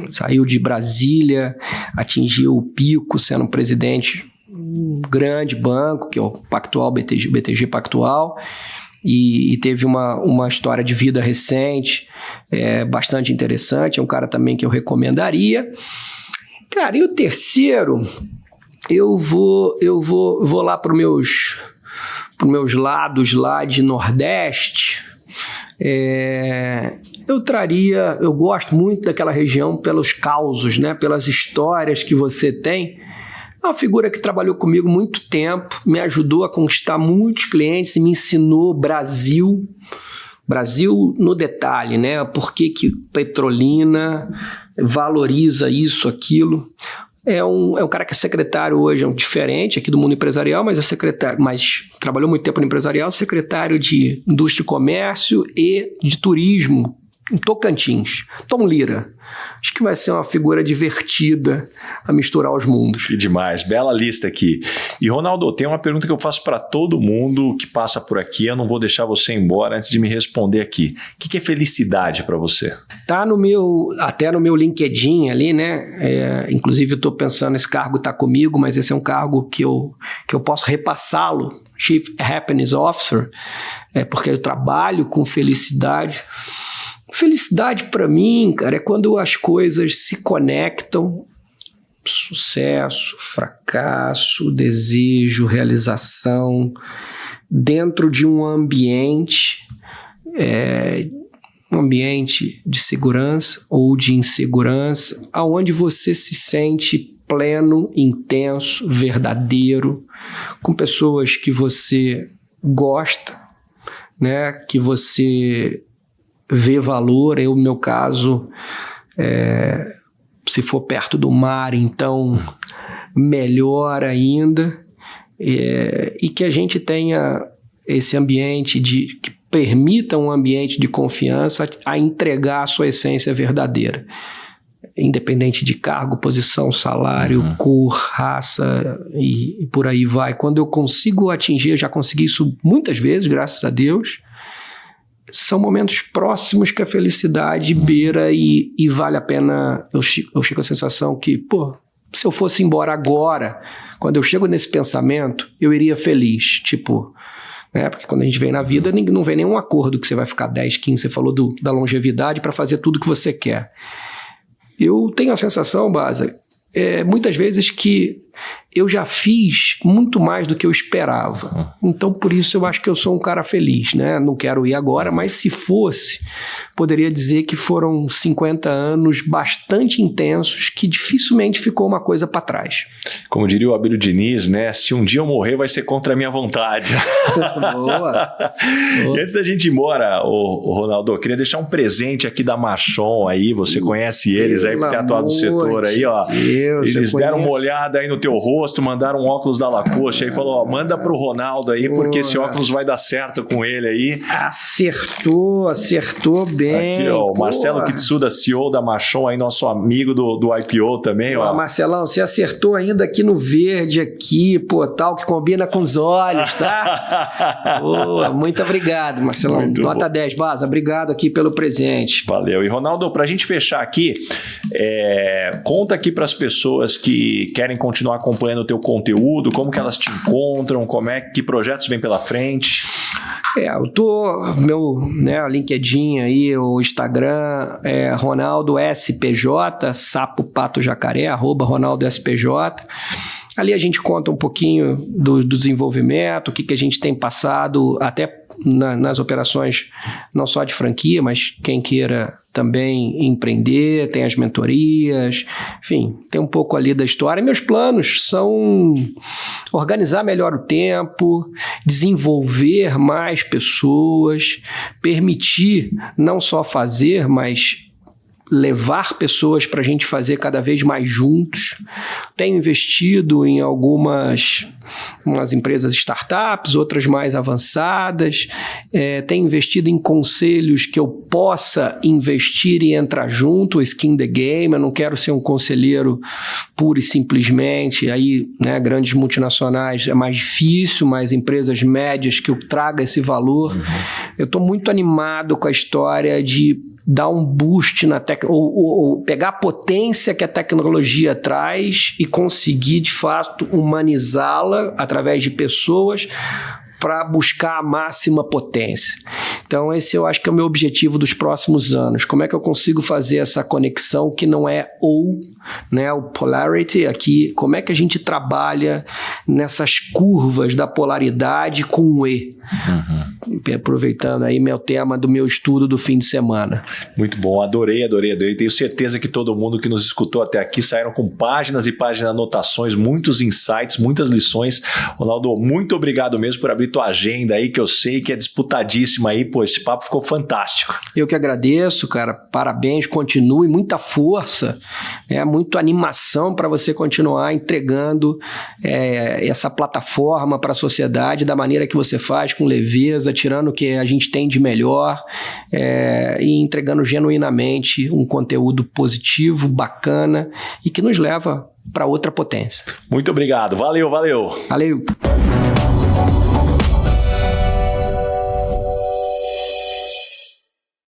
saiu de Brasília, atingiu o pico sendo presidente um grande banco, que é o Pactual, BTG Pactual, e teve uma história de vida recente, bastante interessante, é um cara também que eu recomendaria. Cara, e o terceiro, eu vou lá para os meus lados lá de Nordeste. Eu gosto muito daquela região pelos causos, né? Pelas histórias que você tem. É uma figura que trabalhou comigo muito tempo, me ajudou a conquistar muitos clientes e me ensinou Brasil no detalhe, né? Por que Petrolina valoriza isso, aquilo. É um cara que é secretário hoje, é um diferente aqui do mundo empresarial, mas é secretário, mas trabalhou muito tempo no empresarial, secretário de Indústria e Comércio e de Turismo em Tocantins, Tom Lira. Acho que vai ser uma figura divertida a misturar os mundos. Que demais, bela lista aqui. E Ronaldo, tem uma pergunta que eu faço para todo mundo que passa por aqui, eu não vou deixar você embora antes de me responder aqui. O que é felicidade para você? Tá até no meu LinkedIn ali, né? Inclusive eu estou pensando, esse cargo está comigo, mas esse é um cargo que eu posso repassá-lo, Chief Happiness Officer, porque eu trabalho com felicidade. Felicidade para mim, cara, é quando as coisas se conectam, sucesso, fracasso, desejo, realização, dentro de um ambiente de segurança ou de insegurança, aonde você se sente pleno, intenso, verdadeiro, com pessoas que você gosta, né, que você vê valor. No meu caso, se for perto do mar, então melhor ainda, e que a gente tenha esse ambiente que permita um ambiente de confiança a entregar a sua essência verdadeira, independente de cargo, posição, salário, cor, raça e por aí vai. Quando eu consigo atingir, eu já consegui isso muitas vezes, graças a Deus. São momentos próximos que a felicidade beira e vale a pena. Eu chego com a sensação que, se eu fosse embora agora, quando eu chego nesse pensamento, eu iria feliz. Né? Porque quando a gente vem na vida, não vem nenhum acordo que você vai ficar 10, 15, você falou da longevidade para fazer tudo que você quer. Eu tenho a sensação, Baza, muitas vezes que eu já fiz muito mais do que eu esperava. Então, por isso, eu acho que eu sou um cara feliz, né? Não quero ir agora, mas se fosse, poderia dizer que foram 50 anos bastante intensos que dificilmente ficou uma coisa para trás. Como diria o Abílio Diniz, né? Se um dia eu morrer, vai ser contra a minha vontade. Boa. E antes da gente ir embora, Ronaldo, eu queria deixar um presente aqui da Marchon aí, você conhece eles aí, por ter atuado no setor aí, ó. Eles deram uma olhada aí no teu rosto, mandaram um óculos da Lacoste aí, falou, manda pro Ronaldo aí, porque esse óculos vai dar certo com ele aí. Acertou bem. Aqui, ó, o Marcelo Kitsuda, CEO da Marchon aí, nosso amigo do IPO também, ó. Marcelão, você acertou ainda aqui no verde aqui, tal, que combina com os olhos, tá? Boa, muito obrigado, Marcelão. Muito Nota bom. 10, Baza, obrigado aqui pelo presente. Valeu. E Ronaldo, pra gente fechar aqui, conta aqui pras pessoas que querem continuar acompanhando o teu conteúdo, como que elas te encontram, que projetos vêm pela frente. Eu tô, LinkedIn aí, o Instagram é Ronaldo SPJ, sapo, pato, jacaré, @RonaldoSPJ. Ali a gente conta um pouquinho do desenvolvimento, o que a gente tem passado, até nas operações, não só de franquia, mas quem queira também empreender, tem as mentorias, enfim, tem um pouco ali da história. Meus planos são organizar melhor o tempo, desenvolver mais pessoas, permitir não só fazer, mas levar pessoas para a gente fazer cada vez mais juntos. Tenho investido em umas empresas startups, outras mais avançadas. Tenho investido em conselhos que eu possa investir e entrar junto, skin the game. Eu não quero ser um conselheiro puro e simplesmente. Aí, né, grandes multinacionais é mais difícil, mas empresas médias que eu traga esse valor. Eu estou muito animado com a história de dar um boost na ou pegar a potência que a tecnologia traz e conseguir, de fato, humanizá-la através de pessoas para buscar a máxima potência. Então esse eu acho que é o meu objetivo dos próximos anos. Como é que eu consigo fazer essa conexão que não é ou, né, o polarity aqui, como é que a gente trabalha nessas curvas da polaridade com o E? Aproveitando aí meu tema do meu estudo do fim de semana. Muito bom, adorei. Tenho certeza que todo mundo que nos escutou até aqui saíram com páginas e páginas de anotações, muitos insights, muitas lições. Ronaldo, muito obrigado mesmo por abrir tua agenda aí, que eu sei que é disputadíssima aí. Pô, esse papo ficou fantástico. Eu que agradeço, cara. Parabéns, continue, muita força, muita animação para você continuar entregando essa plataforma para a sociedade da maneira que você faz, com leveza, tirando o que a gente tem de melhor e entregando genuinamente um conteúdo positivo, bacana e que nos leva para outra potência. Muito obrigado. Valeu. Valeu.